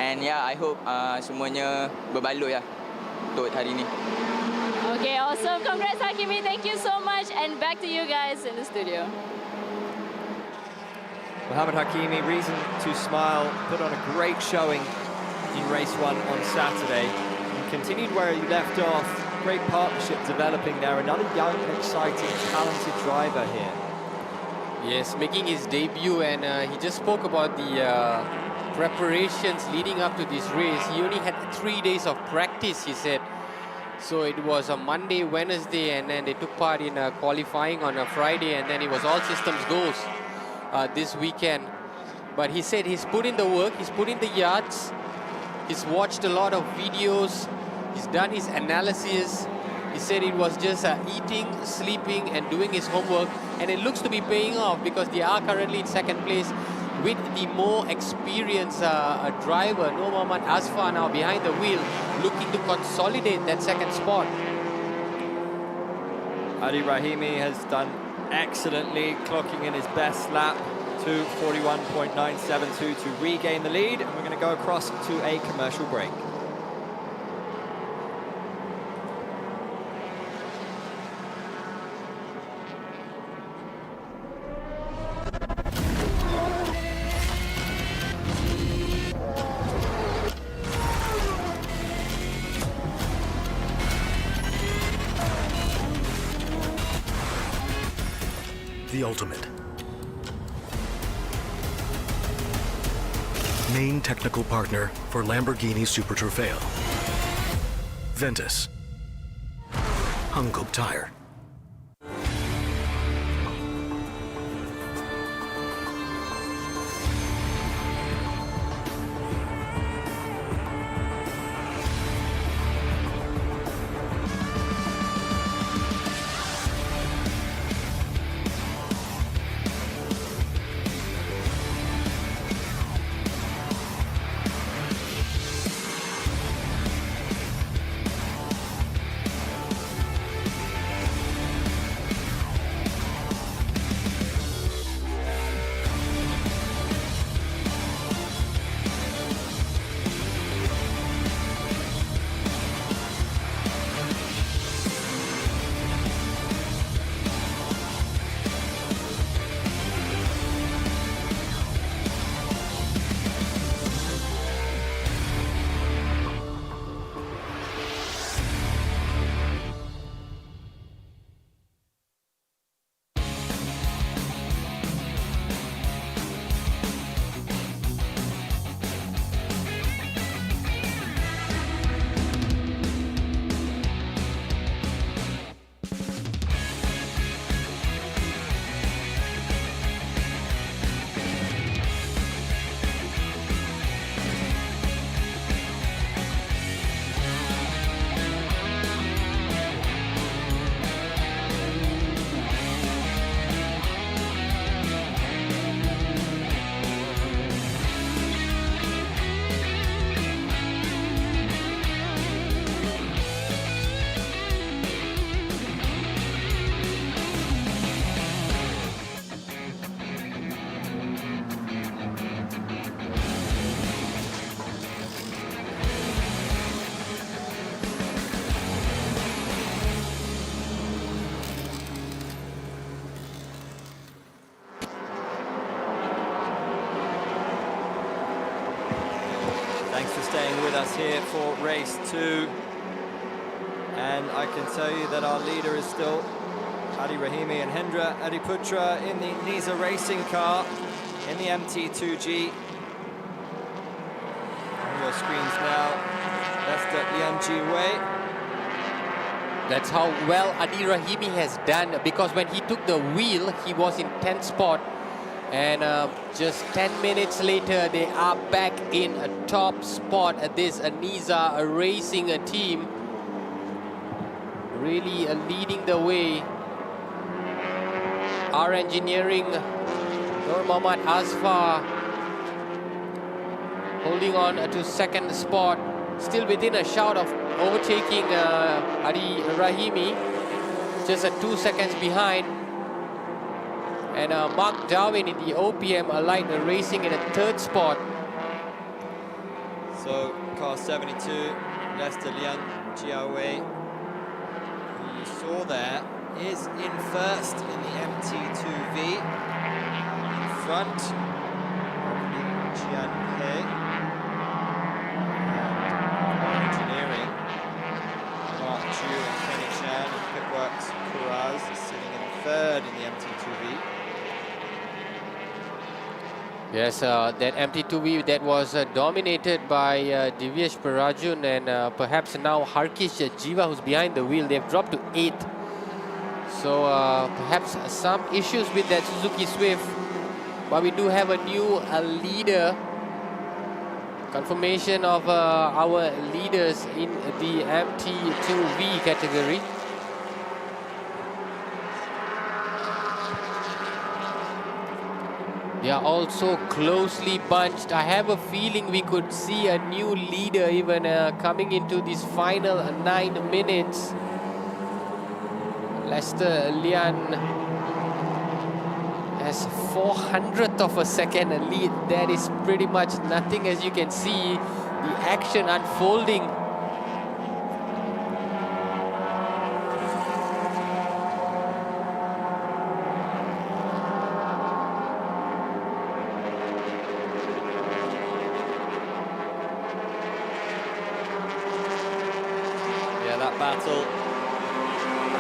And yeah, I hope semuanya berbaloi lah untuk hari ni. Okay, awesome. Congrats Hakimi. Thank you so much. And back to you guys in the studio. Mohammed Hakimi, reason to smile, put on a great showing in race 1 on Saturday. You continued where you left off. Great partnership developing there. Another young, exciting, talented driver here. Yes, making his debut, and he just spoke about the preparations leading up to this race. He only had 3 days of practice, he said. So it was a Monday, Wednesday, and then they took part in qualifying on a Friday, and then it was all systems goes this weekend. But he said he's put in the work, he's put in the yards, he's watched a lot of videos, he's done his analysis. He said it was just eating, sleeping, and doing his homework, and it looks to be paying off because they are currently in second place with the more experienced driver, Nur Muhammad Asfar, now behind the wheel, looking to consolidate that second spot. Ali Rahimi has done excellently, clocking in his best lap to 41.972 to regain the lead. And we're going to go across to a commercial break. the ultimate. Main technical partner for Lamborghini Super Trofeo. Ventus. Hankook Tire. Thanks for staying with us here for race 2. And I can tell you that our leader is still Adi Rahimi and Hendra Adiputra in the Nisa racing car in the MT2G. On your screens now, left at Lian Ji-wei. That's how well Adi Rahimi has done, because when he took the wheel, he was in 10th spot. And just 10 minutes later, they are back in a top spot at this Nisa racing team. Really leading the way. Our engineering, Nur Muhammad Asfar, holding on to 2nd spot. Still within a shout of overtaking Adi Rahimi. Just 2 seconds behind. And Mark Darwin in the OPM Light racing in a 3rd spot. So car 72, Lester Lian Jiawei, who you saw there, is in 1st in the MT2V, in front of Li Jianpei. And engineering, Mark Chu and Kenny Chan, and Pitworks Kuraz sitting in 3rd in the MT2V. Yes, that MT2V that was dominated by Divyesh Parajun and perhaps now Harkish Jiva, who's behind the wheel. They've dropped to 8th. So perhaps some issues with that Suzuki Swift. But we do have a new leader. Confirmation of our leaders in the MT2V category. They are also closely bunched. I have a feeling we could see a new leader even coming into these final 9 minutes. Lester Lian has 400th of a second lead. That is pretty much nothing, as you can see the action unfolding. Battle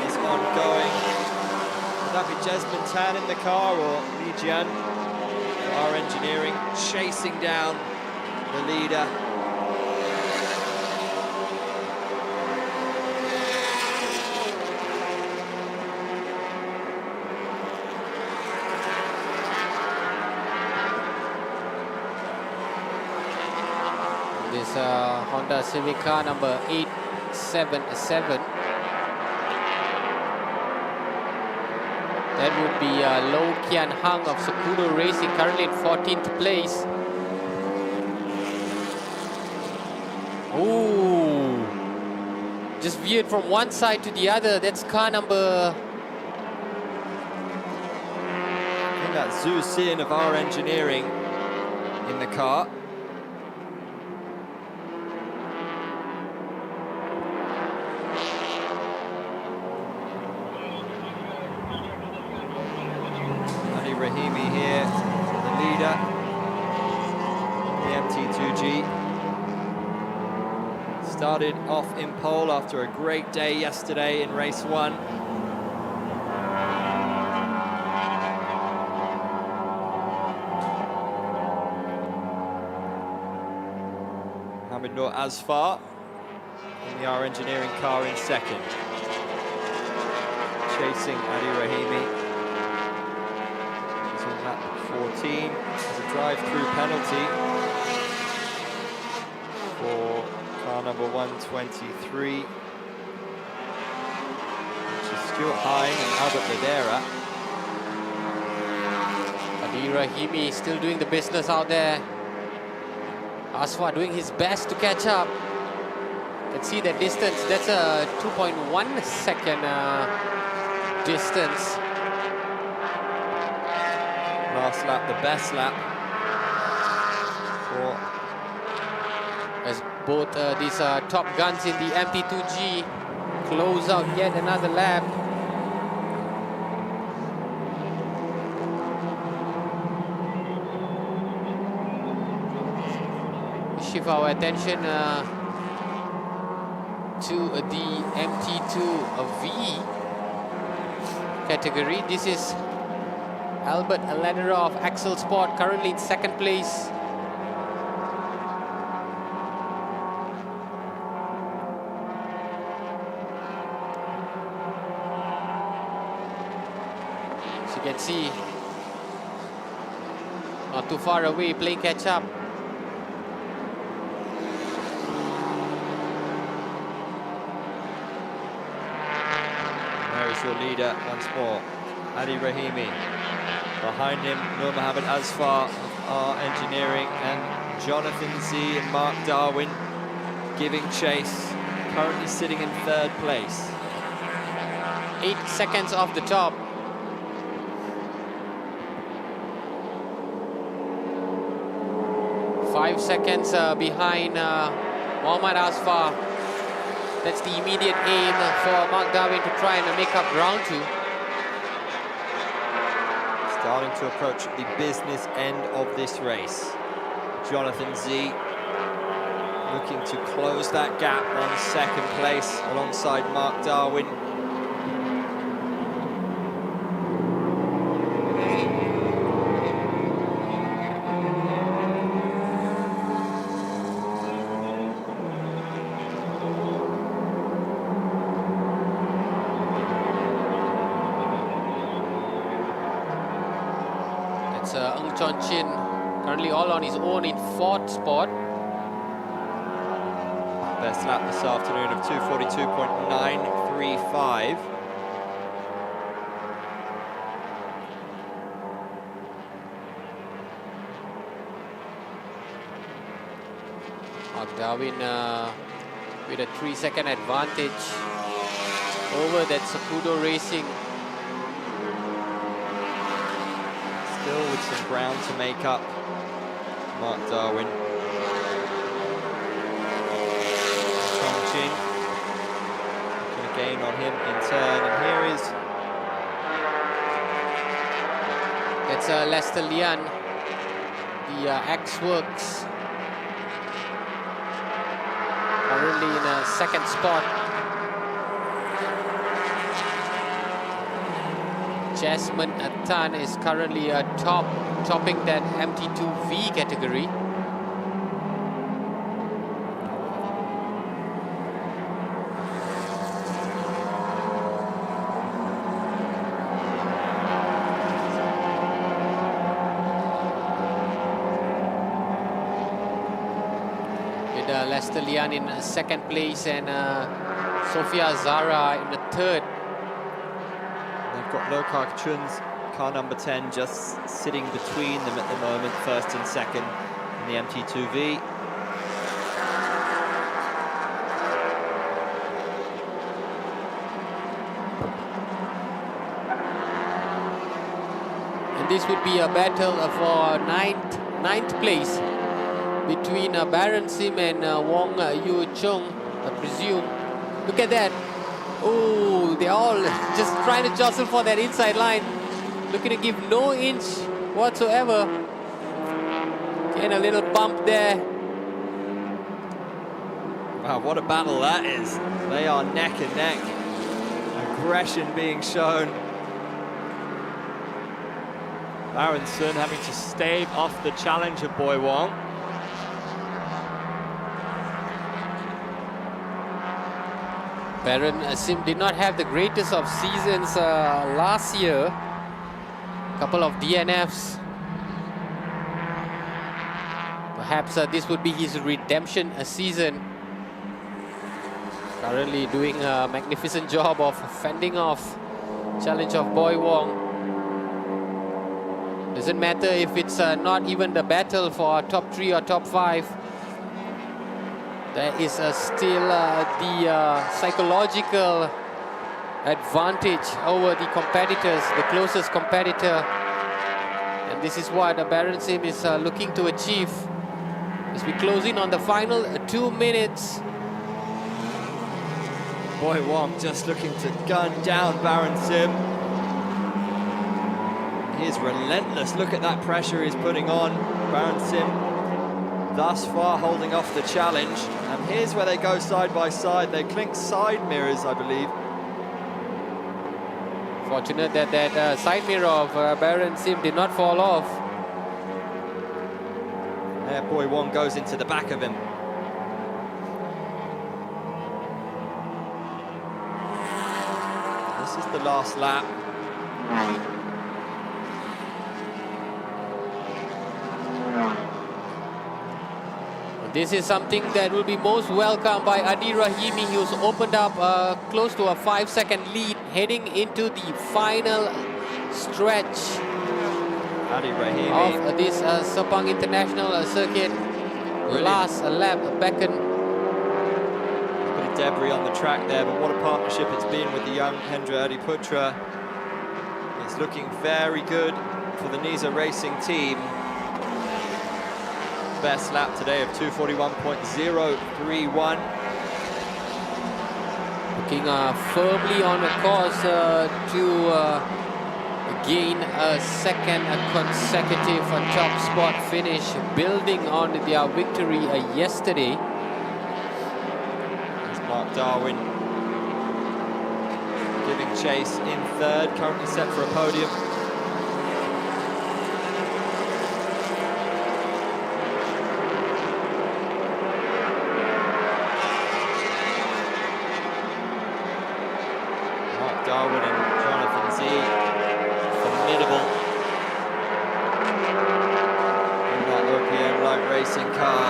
is ongoing. Would that be Desmond Tan in the car or Li Jian? Our engineering chasing down the leader. This Honda Civic car number 877. That would be Lo Kian Hang of Sakudo Racing, currently in 14th place. Ooh, just veered from one side to the other. That's car number... I think that's Zhu Xin of our engineering in the car. Rahimi here, the leader, the MT2G. Started off in pole after a great day yesterday in race 1. Mohamed Noor Asfar in the R Engineering car in second. Chasing Adi Rahimi. 14 as a drive-through penalty for car number 123, which is Stuart Hine and Albert Ladera. Adi Rahimi still doing the business out there. Aswa doing his best to catch up. Let's see that distance. That's a 2.1 second distance. Last lap, the best lap. As both these top guns in the MT2G close out yet another lap. Shift our attention to the MT2V category. This is Albert Ladera of Axel Sport, currently in second place. As you can see, not too far away, playing catch up. There is your leader once more, Adi Rahimi. Behind him, Nur Mohamed Asfar of R Engineering and Jonathan Z and Mark Darwin giving chase, currently sitting in third place. 8 seconds off the top. Five seconds behind Mohamed Asfar. That's the immediate aim for Mark Darwin to try and make up round 2. Starting to approach the business end of this race. Jonathan Z looking to close that gap on second place alongside Mark Darwin. Chin, currently all on his own in 4th spot. Best lap this afternoon of 2:42.935. Mark Darwin with a 3-second advantage over that Sakudo Racing. Still with some ground to make up, Mark Darwin. Chin going to gain on him in turn, and here is... That's Lester Lian, the X-Works. Currently in a 2nd spot. Jasmine Tan is currently topping that MT2V category. Lester Lian in second place and Sofia Zara in the third. They've got Lokar Chun's car number 10 just sitting between them at the moment, first and second in the MT2V. And this would be a battle for ninth place between Baron Sim and Wong Yu Chung, I presume. Look at that. Oh, they're all just trying to jostle for that inside line. Looking to give no inch whatsoever. Getting a little bump there. Wow, what a battle that is. They are neck and neck. Aggression being shown. Baron Sun having to stave off the challenge of Boy Wong. Baron Sim did not have the greatest of seasons last year. A couple of DNFs. Perhaps this would be his redemption season. Currently doing a magnificent job of fending off challenge of Boy Wong. Doesn't matter if it's not even the battle for top 3 or top 5. There is still the psychological advantage over the competitors, the closest competitor. And this is what Baron Sim is looking to achieve. As we close in on the final 2 minutes. Boy Wong just looking to gun down Baron Sim. He is relentless. Look at that pressure he's putting on. Baron Sim thus far holding off the challenge. And here's where they go side by side. They clink side mirrors, I believe. Fortunate that that side mirror of Baron Sim did not fall off. There, Boy Wong goes into the back of him. This is the last lap. This is something that will be most welcomed by Adi Rahimi, who's opened up close to a 5-second lead heading into the final stretch Adi Rahimi of this Sepang International Circuit. Brilliant. Last lap beckon. A bit of debris on the track there, but what a partnership it's been with the young Hendra Adiputra. It's looking very good for the Nisa Racing team. Best lap today of 241.031. Looking firmly on a course to gain a second consecutive top spot finish, building on their victory yesterday. There's Mark Darwin giving chase in third, currently set for a podium. Darwin and Jonathan Z, formidable in that OPM light racing car.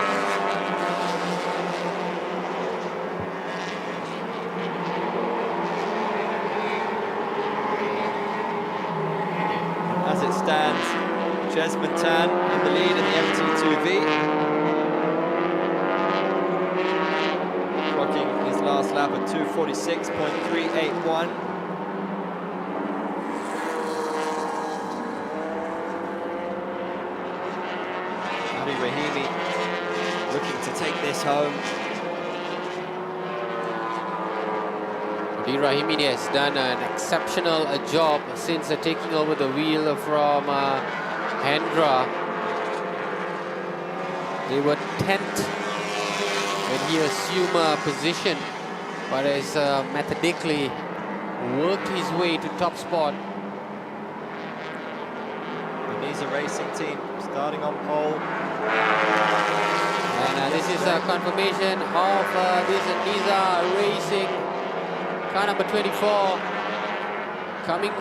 As it stands, Jasmine Tan in the lead in the MT2V. Clocking his last lap at 246.381. Rahimi looking to take this home. Adi Rahimi has done an exceptional job since taking over the wheel from Hendra. They were 10th when he assumed position, but has methodically worked his way to top spot. Racing team starting on pole. And this is a confirmation of this Niza Racing car number 24 coming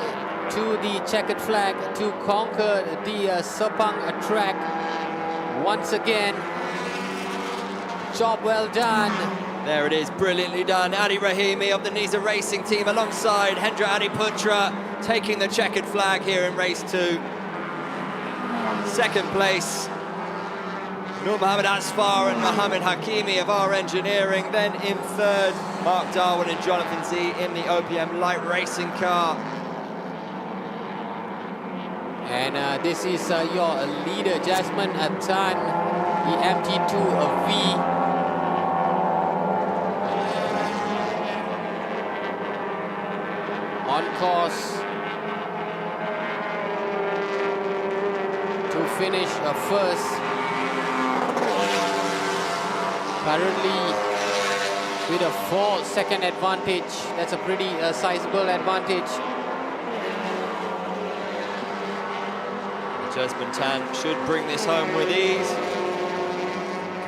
to the checkered flag to conquer the Sepang track once again. Job well done. There it is, brilliantly done. Adi Rahimi of the Niza Racing team alongside Hendra Adiputra taking the checkered flag here in race 2. Second place, Nur Mohammed Asfar and Mohammed Hakimi of our engineering. Then in third, Mark Darwin and Jonathan Z in the OPM light racing car. And this is your leader, Jasmine Atan, the MT2V. On course to finish first. Currently with a 4-second advantage. That's a pretty sizable advantage. Jasmine Tan should bring this home with ease.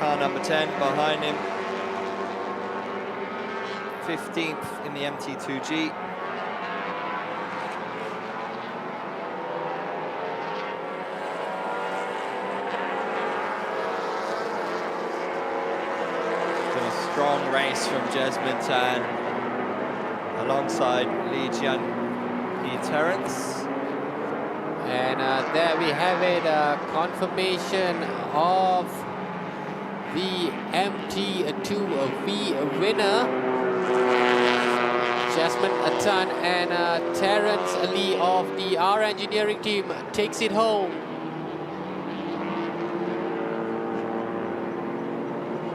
Car number 10 behind him. 15th in the MT2G. Strong race from Jasmine Tan alongside Lee Jian Yi Terrence. And there we have it, confirmation of the MT2V winner. Jasmine Atan and Terrence Lee of the R Engineering team takes it home.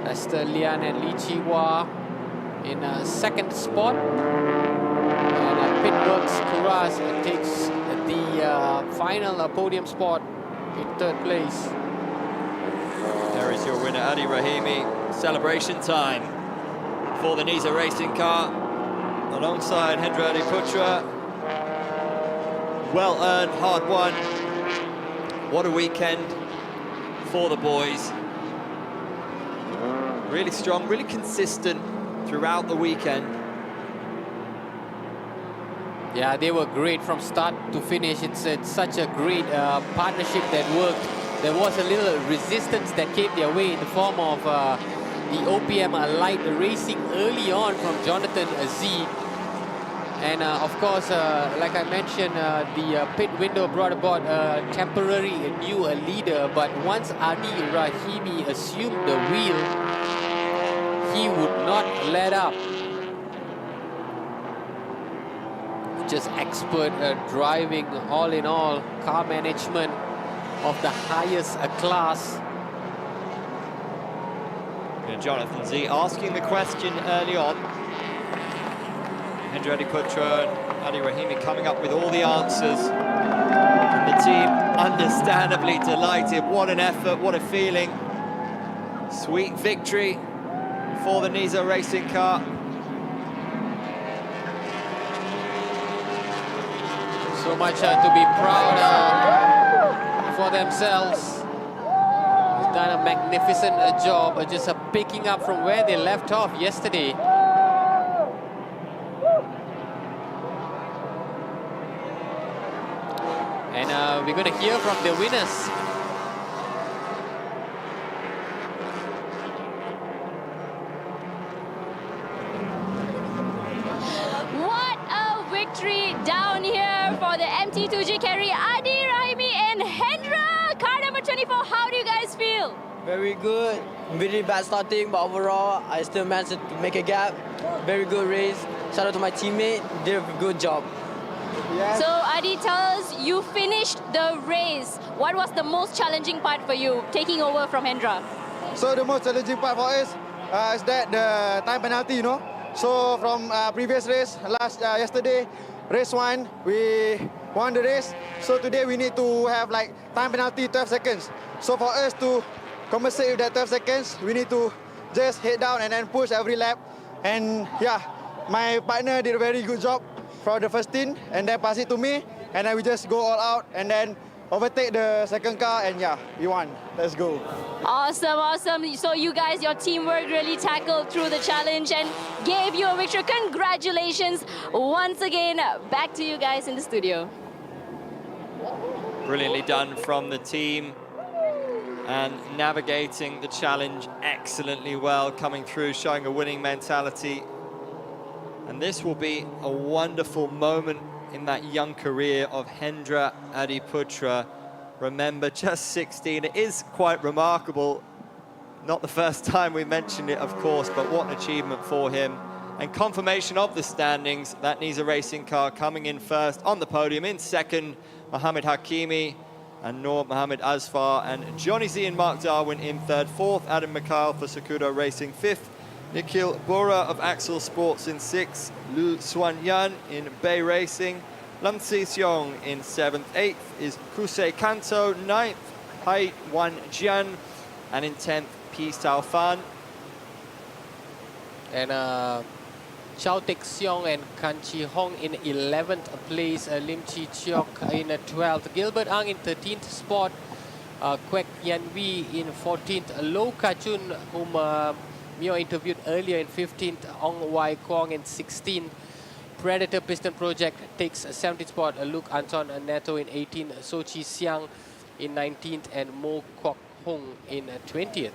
Esther Lian and Lee Chi-Hua in second spot. And Pitworks Kuras takes the final podium spot in third place. There is your winner, Adi Rahimi. Celebration time for the Niza Racing car alongside Hendra Adiputra. Well earned, hard won. What a weekend for the boys. Really strong, really consistent throughout the weekend. Yeah, they were great from start to finish. It's such a great partnership that worked. There was a little resistance that came their way in the form of the OPM light racing early on from Jonathan Z. And of course, like I mentioned, the pit window brought about a temporary new leader. But once Adi Rahimi assumed the wheel, he would not let up. Just expert driving, all in all, car management of the highest class. And Jonathan Z asking the question early on. Hendra Adiputra and Adi Rahimi coming up with all the answers. And the team understandably delighted. What an effort, what a feeling. Sweet victory for the Niza Racing car. So much to be proud for themselves. He's done a magnificent job just picking up from where they left off yesterday. And we're going to hear from the winners. What a victory down here for the MT2G carry. Adi Rahimi and Hendra, car number 24. How do you guys feel? Very good. Really bad starting, but overall, I still managed to make a gap. Very good race. Shout out to my teammate. Did a good job. So Adi, tell us, you finished the race. What was the most challenging part for you, taking over from Hendra? So the most challenging part for us is that the time penalty, you know. So from previous race, yesterday, race 1, we won the race. So today we need to have like time penalty 12 seconds. So for us to compensate with that 12 seconds, we need to just head down and then push every lap. And yeah, my partner did a very good job for the first stint and then pass it to me. And then we just go all out and then overtake the second car, and yeah, we won. Let's go. Awesome, awesome. So you guys, your teamwork really tackled through the challenge and gave you a victory. Congratulations once again. Back to you guys in the studio. Brilliantly done from the team and navigating the challenge excellently well, coming through, showing a winning mentality. And this will be a wonderful moment in that young career of Hendra Adiputra. Remember, just 16. It is quite remarkable. Not the first time we mentioned it, of course, but what an achievement for him. And confirmation of the standings, that Niza Racing car coming in first on the podium. In second, Mohammed Hakimi and Noor Mohammed Asfar, and Johnny Z and Mark Darwin in third. Fourth, Adam Mikhail for Sakura Racing. Fifth, Nikhil Bora of Axel Sports in sixth. Lu Xuan Yan in Bay Racing. Lam Si Seong in seventh. Eighth is Kusei Kanto. Ninth, Hai Wan Jian. And in 10th, P. Sao Fan. And Chao Tek Seong and Kan Chi Hong in 11th place, Lim Chi Chiok in 12th, Gilbert Ang in 13th spot, Kwek Yan Wee in 14th, Lo Kachun, whom Mio interviewed earlier, in 15th, Ong Wai Kwong in 16th, Predator Piston Project takes 17th spot, Luke Anton Neto in 18th, So Chi Siang in 19th, and Mo Kwok Hong in 20th.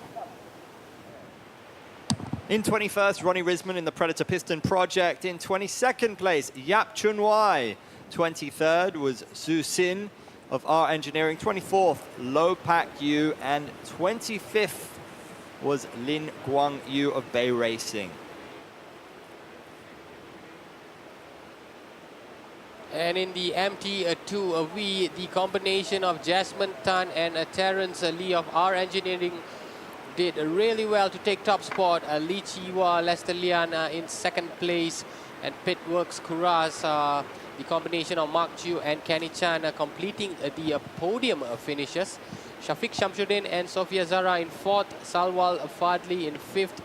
In 21st, Ronnie Risman in the Predator Piston Project. In 22nd place, Yap Chun Wai. 23rd was Zhu Sin of R Engineering. 24th, Lo Pak Yu. And 25th was Lin Guang Yu of Bay Racing. And in the MT2V, the combination of Jasmine Tan and Terence Lee of R Engineering did really well to take top spot. Lee Chiwa, Lester Lian in second place, and Pitworks Kuras, the combination of Mark Chu and Kenny Chan completing the podium finishes. Shafiq Shamsuddin and Sophia Zara in fourth, Salwal Fadli in fifth,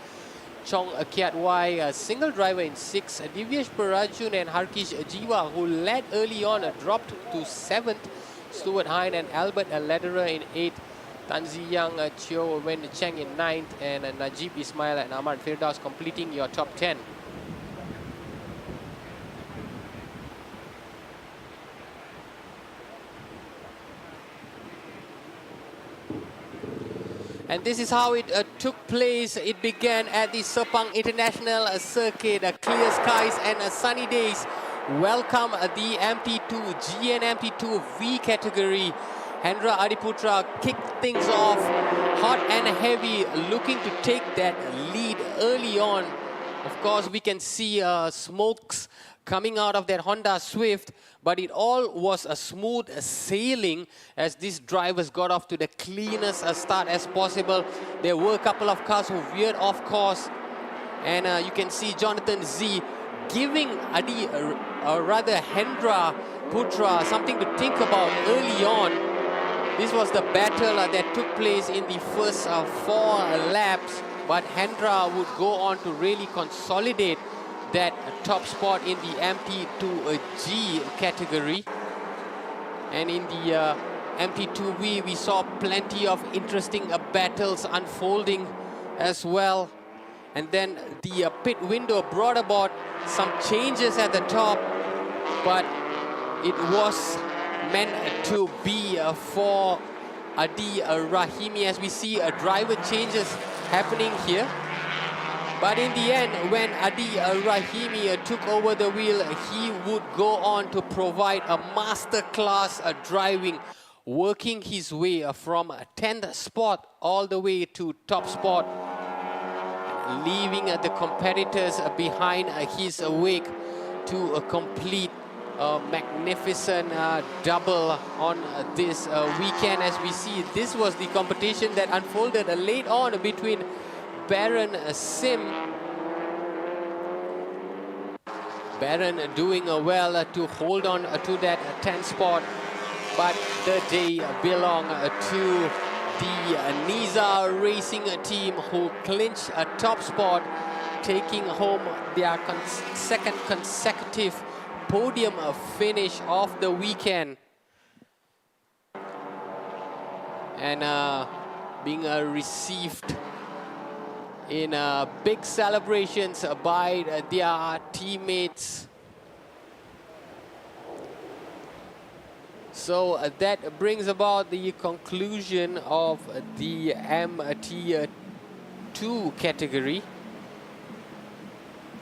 Chong Kiat Wai, single driver in sixth, Divyesh Parajun and Harkish Jiwa, who led early on, dropped to seventh, Stuart Hine and Albert Lederer in eighth, Tanzi Yang, Chio Wen Cheng in 9th, and Najib Ismail and Ahmad Firdaus completing your top 10. And this is how it took place. It began at the Sepang International Circuit. Clear skies and sunny days welcome the MT2G and MT2V category. Hendra Adiputra kicked things off hot and heavy, looking to take that lead early on. Of course, we can see smokes coming out of that Honda Swift, but it all was a smooth sailing as these drivers got off to the cleanest start as possible. There were a couple of cars who veered off course, and you can see Jonathan Z giving Hendra Putra something to think about early on. This was the battle that took place in the first 4 laps, but Hendra would go on to really consolidate that top spot in the MT2G category. And in the MT2V, we saw plenty of interesting battles unfolding as well. And then the pit window brought about some changes at the top, but it was meant to be for Adi Rahimi, as we see driver changes happening here. But in the end, when Adi Rahimi took over the wheel, he would go on to provide a masterclass driving, working his way from 10th spot all the way to top spot, leaving the competitors behind his wake to complete a magnificent double on this weekend. As we see, this was the competition that unfolded late on between Baron Sim. Baron doing well to hold on to that 10th spot, but the day belonged to the Niza Racing team, who clinched a top spot, taking home their second consecutive podium finish of the weekend. and being received in big celebrations by their teammates. So that brings about the conclusion of the MT2 category.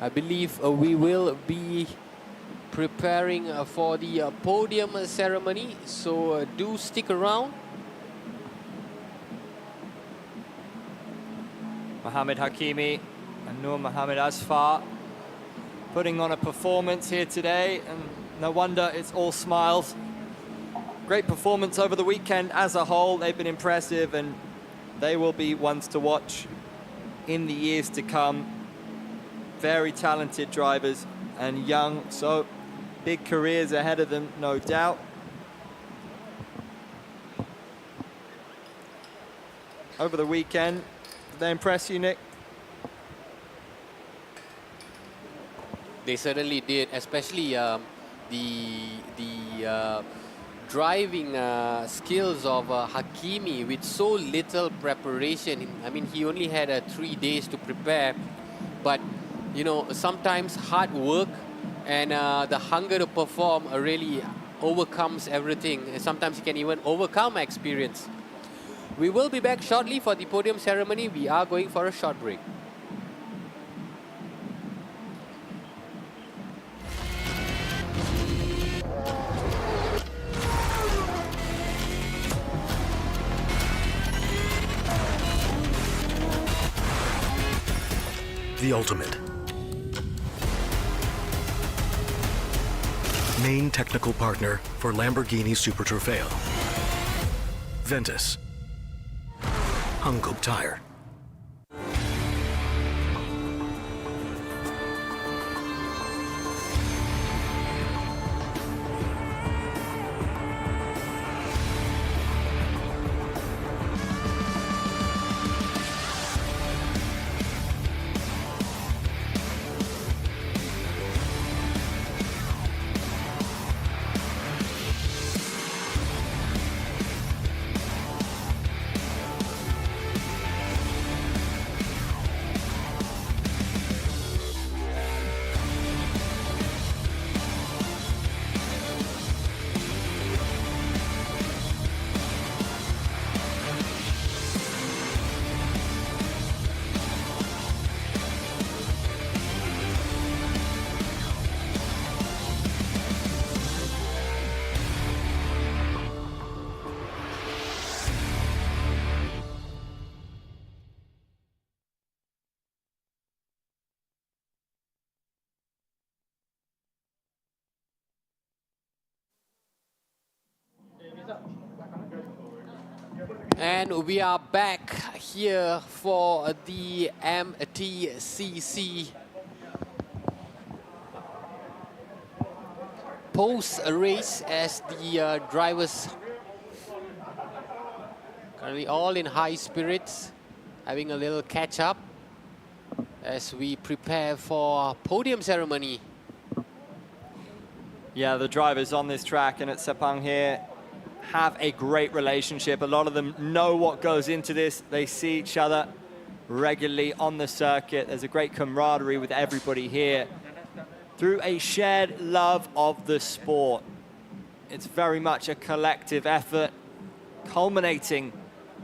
I believe we will be preparing for the podium ceremony, so do stick around. Mohammed Hakimi and Nur Mohammed Asfar putting on a performance here today, and no wonder it's all smiles. Great performance over the weekend as a whole. They've been impressive, and they will be ones to watch in the years to come. Very talented drivers and young, so big careers ahead of them, no doubt. Over the weekend, did they impress you, Nick? They certainly did, especially the driving skills of Hakimi with so little preparation. I mean, he only had 3 days to prepare, but you know, sometimes hard work and the hunger to perform really overcomes everything. And sometimes you can even overcome experience. We will be back shortly for the podium ceremony. We are going for a short break. The ultimate. Main technical partner for Lamborghini Super Trofeo. Ventus. Hungkop Tire. And we are back here for the MTCC post-race, as the drivers currently all in high spirits, having a little catch-up as we prepare for podium ceremony. Yeah, the drivers on this track and at Sepang here have a great relationship. A lot of them know what goes into this. They see each other regularly on the circuit. There's a great camaraderie with everybody here through a shared love of the sport. It's very much a collective effort, culminating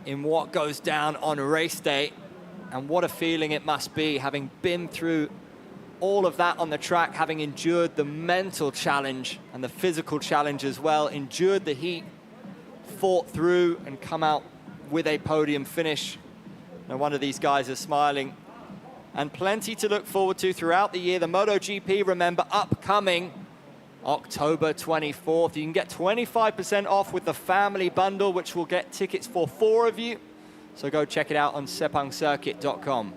in what goes down on race day. And what a feeling it must be, having been through all of that on the track, having endured the mental challenge and the physical challenge as well, endured the heat, fought through and come out with a podium finish. No wonder these guys are smiling. And plenty to look forward to throughout the year. The MotoGP, remember, upcoming October 24th. You can get 25% off with the family bundle, which will get tickets for 4 of you. So go check it out on sepangcircuit.com.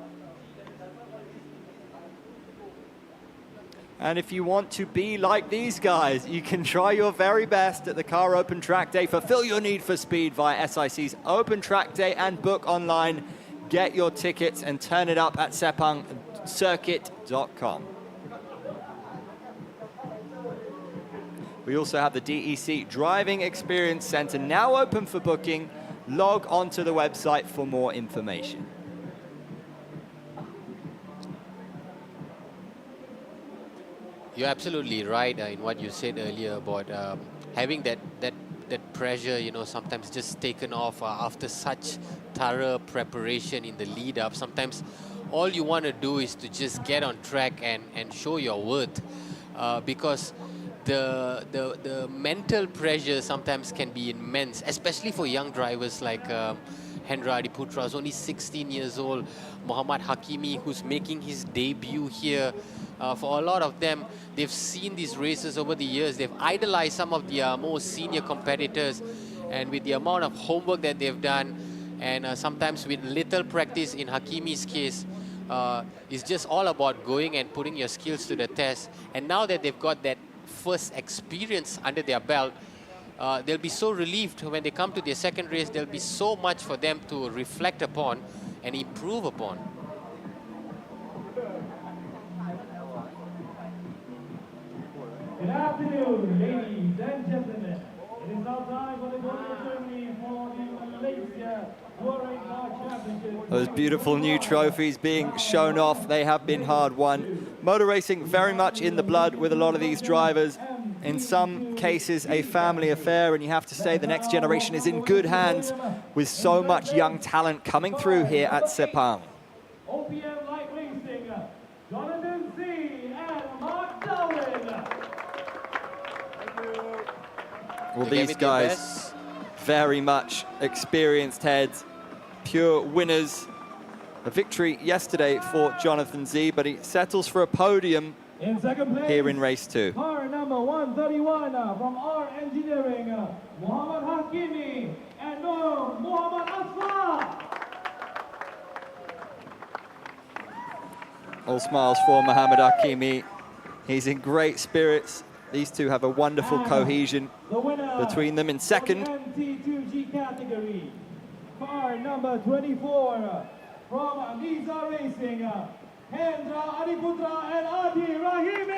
And if you want to be like these guys, you can try your very best at the Car Open Track Day. Fulfill your need for speed via SIC's Open Track Day and book online. Get your tickets and turn it up at sepangcircuit.com. We also have the DEC Driving Experience Center now open for booking log onto the website for more information. You're absolutely right in what you said earlier about having that pressure, you know, sometimes just taken off after such thorough preparation in the lead up. Sometimes all you want to do is to just get on track and show your worth, because the mental pressure sometimes can be immense, especially for young drivers like Hendra Adiputra, who's only 16 years old, Muhammad Hakimi, who's making his debut here. For a lot of them, they've seen these races over the years. They've idolized some of their most senior competitors, and with the amount of homework that they've done, and sometimes with little practice, in Hakimi's case, it's just all about going and putting your skills to the test. And now that they've got that first experience under their belt, they'll be so relieved when they come to their second race. There'll be so much for them to reflect upon and improve upon. Good afternoon, ladies and gentlemen. It is now time for the podium ceremony for the Malaysia Touring Car Championship. Those beautiful new trophies being shown off, they have been hard won. Motor racing very much in the blood with a lot of these drivers. In some cases, a family affair, and you have to say the next generation is in good hands with so much young talent coming through here at Sepang. OPM Light Racing, Jonathan Z and Mark Darwin. Well, these guys, very much experienced heads, pure winners. A victory yesterday for Jonathan Z, but he settles for a podium in second place, here in race 2. Car number 131 from R Engineering, Muhammad Hakimi and Nur Muhammad Asfa. All smiles for Muhammad Hakimi. He's in great spirits. These two have a wonderful cohesion between them. In second, MT2G category, car number 24 from Niza Racing, Hendra Adiputra and Adi Rahimi.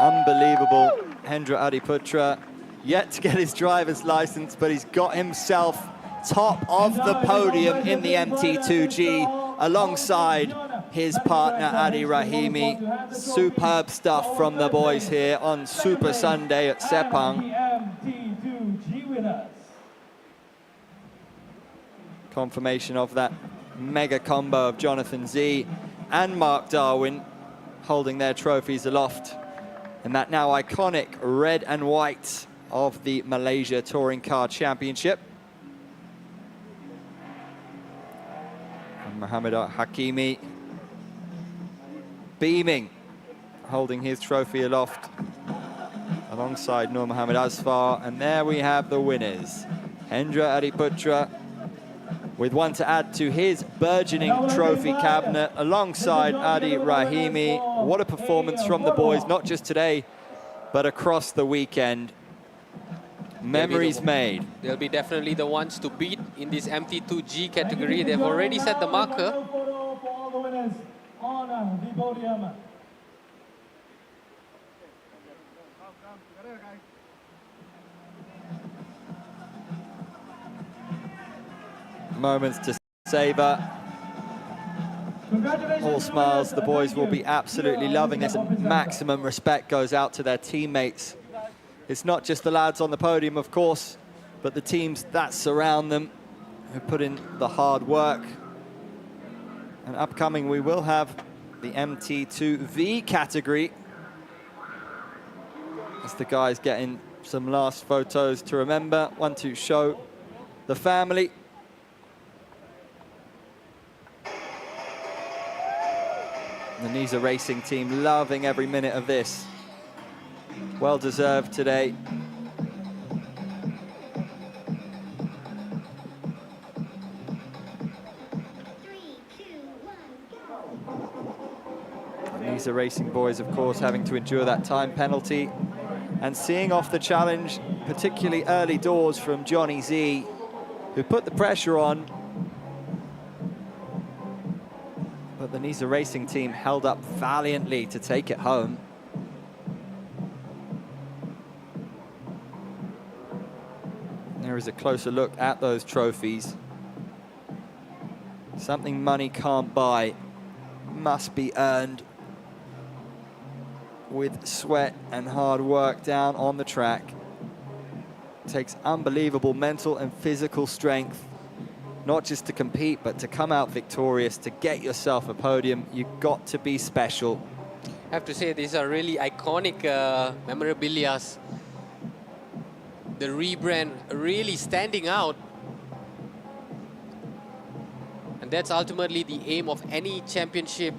unbelievable. Hendra Adiputra yet to get his driver's license, but he's got himself top of the podium in the MT2G alongside his partner Adi Rahimi. Superb stuff from the boys here on Super Sunday at Sepang. Confirmation of that mega combo of Jonathan Z and Mark Darwin holding their trophies aloft in that now iconic red and white of the Malaysia Touring Car Championship. And Muhammad Hakimi beaming, holding his trophy aloft alongside Nur Muhammad Asfar. And there we have the winners. Hendra Adiputra with one to add to his burgeoning trophy cabinet alongside Adi Rahimi. What a performance from the boys, not just today, but across the weekend. Memories made. They'll be definitely the ones to beat in this MT2G category. They've already set the marker. For all the winners on the podium. Moments to savor. All smiles. The boys will be absolutely loving this, and maximum respect goes out to their teammates. It's not just the lads on the podium, of course, but the teams that surround them who put in the hard work. And upcoming, we will have the MT2V category as the guys getting some last photos to remember, one to show the family. The Niza Racing team loving every minute of this. Well deserved today. The Niza Racing boys, of course, having to endure that time penalty and seeing off the challenge, particularly early doors from Johnny Z, who put the pressure on. But the Niza Racing team held up valiantly to take it home. is a closer look at those trophies. Something money can't buy must be earned with sweat and hard work down on the track. It takes unbelievable mental and physical strength, not just to compete, but to come out victorious, to get yourself a podium. You've got to be special. I have to say, these are really iconic memorabilia. The rebrand really standing out. And that's ultimately the aim of any championship,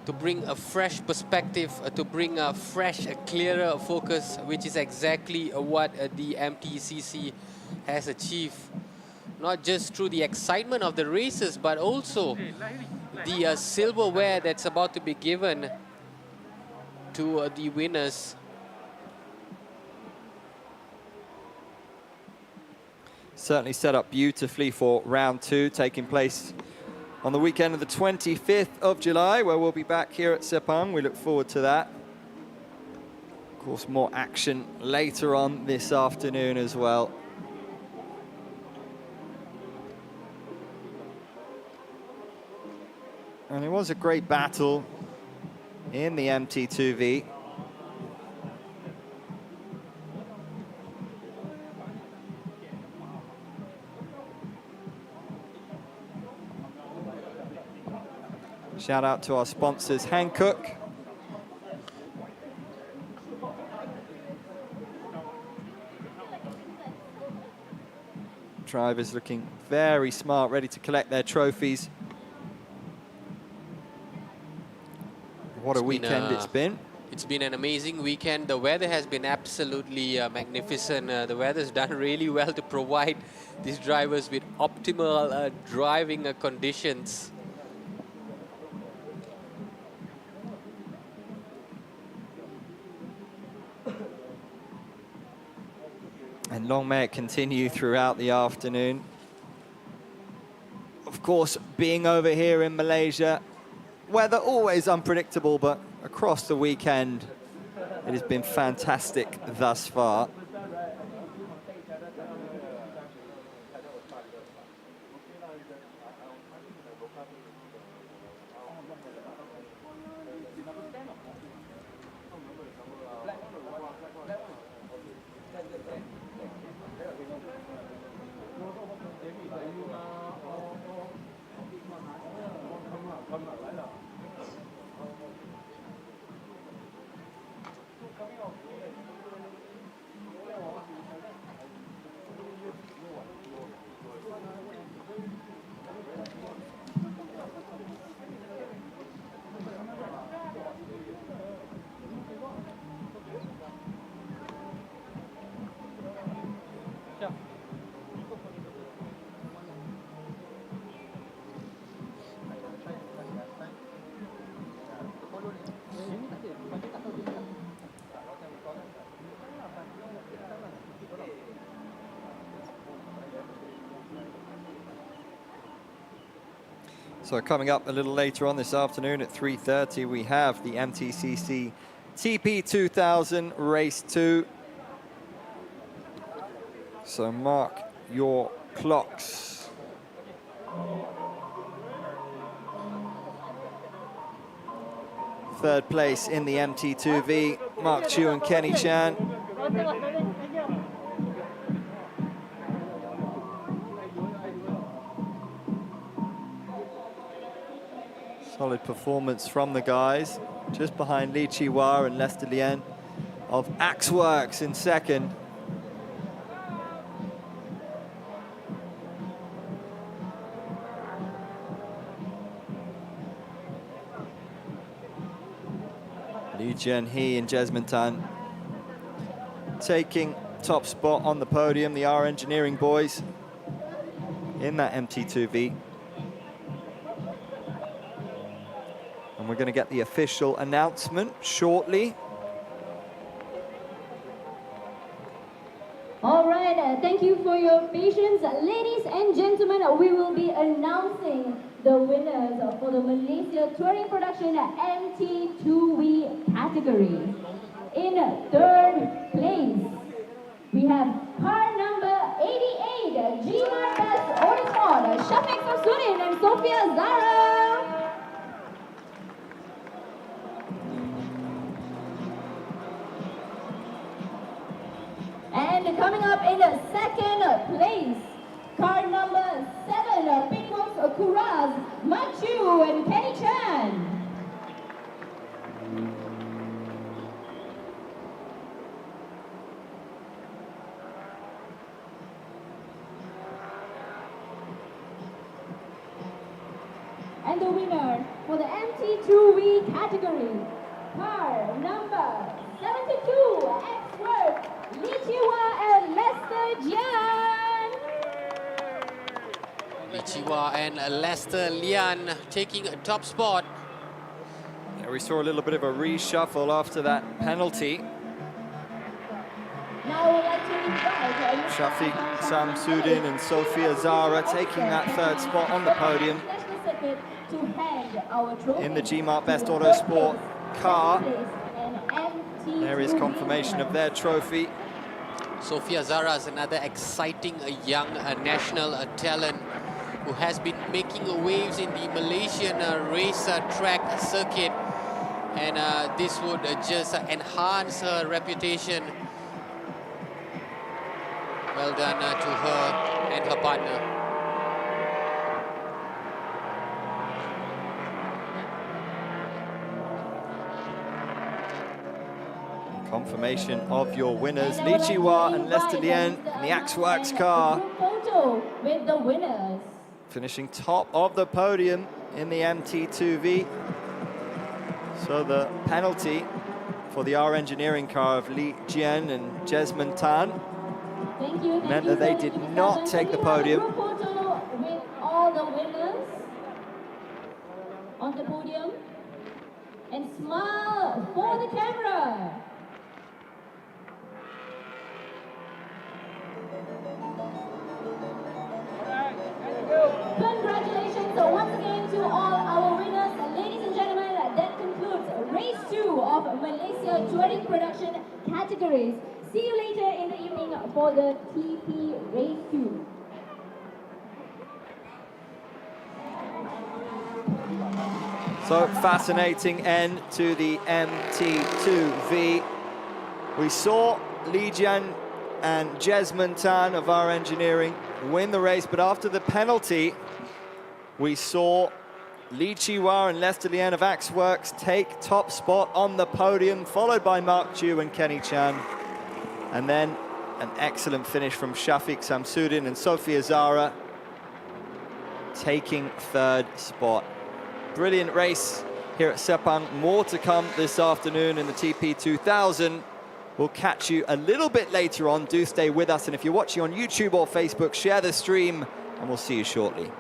to bring a fresh perspective, to bring a fresh, a clearer focus, which is exactly what the MTCC has achieved. Not just through the excitement of the races, but also the silverware that's about to be given to the winners. Certainly set up beautifully for round 2, taking place on the weekend of the 25th of July, where we'll be back here at Sepang. We look forward to that. Of course, more action later on this afternoon as well. And it was a great battle in the MT2V. Shout out to our sponsors, Hankook. Drivers looking very smart, ready to collect their trophies. What a weekend it's been. It's been an amazing weekend. The weather has been absolutely magnificent. The weather's done really well to provide these drivers with optimal driving conditions. And long may it continue throughout the afternoon. Of course, being over here in Malaysia, weather always unpredictable, but across the weekend, it has been fantastic thus far. So coming up a little later on this afternoon at 3:30, we have the MTCC TP2000 Race 2. So mark your clocks. Third place in the MT2V, Mark Chu and Kenny Chan. Solid performance from the guys. Just behind Lee Chi Hua and Lester Lien of Axeworks in second. Lee Jian He and Jesmine Tan taking top spot on the podium, the R Engineering boys in that MT2V. And we're going to get the official announcement shortly. All right, thank you for your patience. Ladies and gentlemen, we will be announcing the winners for the Malaysia Touring Production MT2V category. In third place, we we have car number 88, G-Mart Best Order Squad, Shafiq Samsudin and Sophia Zara. And coming up in the second place, car number 7, Pitwalks Kuraz, Machu and Kenny Chan. And the winner for the MT2V category, car number 72, X-Work, Lichiwa and Lester Jian. Lichiwa and Lester Lian taking a top spot. Yeah, we saw a little bit of a reshuffle after that penalty. Now I would like to invite Shafiq Samsudin and Sophia Zara taking that third spot on the podium to hand our trophy in the G-Mart Best Auto Sport car. and There is confirmation of their trophy. Sophia Zara is another exciting young national talent who has been making waves in the Malaysian race track circuit, and this would just enhance her reputation. Well done to her and her partner. Confirmation of your winners, Lichiwa and Lester Lien in the Axworks car. Photo with the winners. Finishing top of the podium in the MT2V. So the penalty for the R Engineering car of Li Jian and Jesmond Tan meant that they did not take the podium. Photo with all the winners on the podium. And smile for the camera. Congratulations once again to all our winners. Ladies and gentlemen, that concludes race 2 of Malaysia Touring Production categories. See you later in the evening for the TP race 2. So fascinating end to the MT2V. We saw Li Jian and Jesmond Tan of our engineering win the race, but after the penalty, we saw Li Chiwa and Lester Lien of Axworks take top spot on the podium, followed by Mark Chu and Kenny Chan. And then an excellent finish from Shafiq Samsudin and Sophia Zara, taking third spot. Brilliant race here at Sepang. More to come this afternoon in the TP2000. We'll catch you a little bit later on. Do stay with us. And if you're watching on YouTube or Facebook, share the stream, and we'll see you shortly.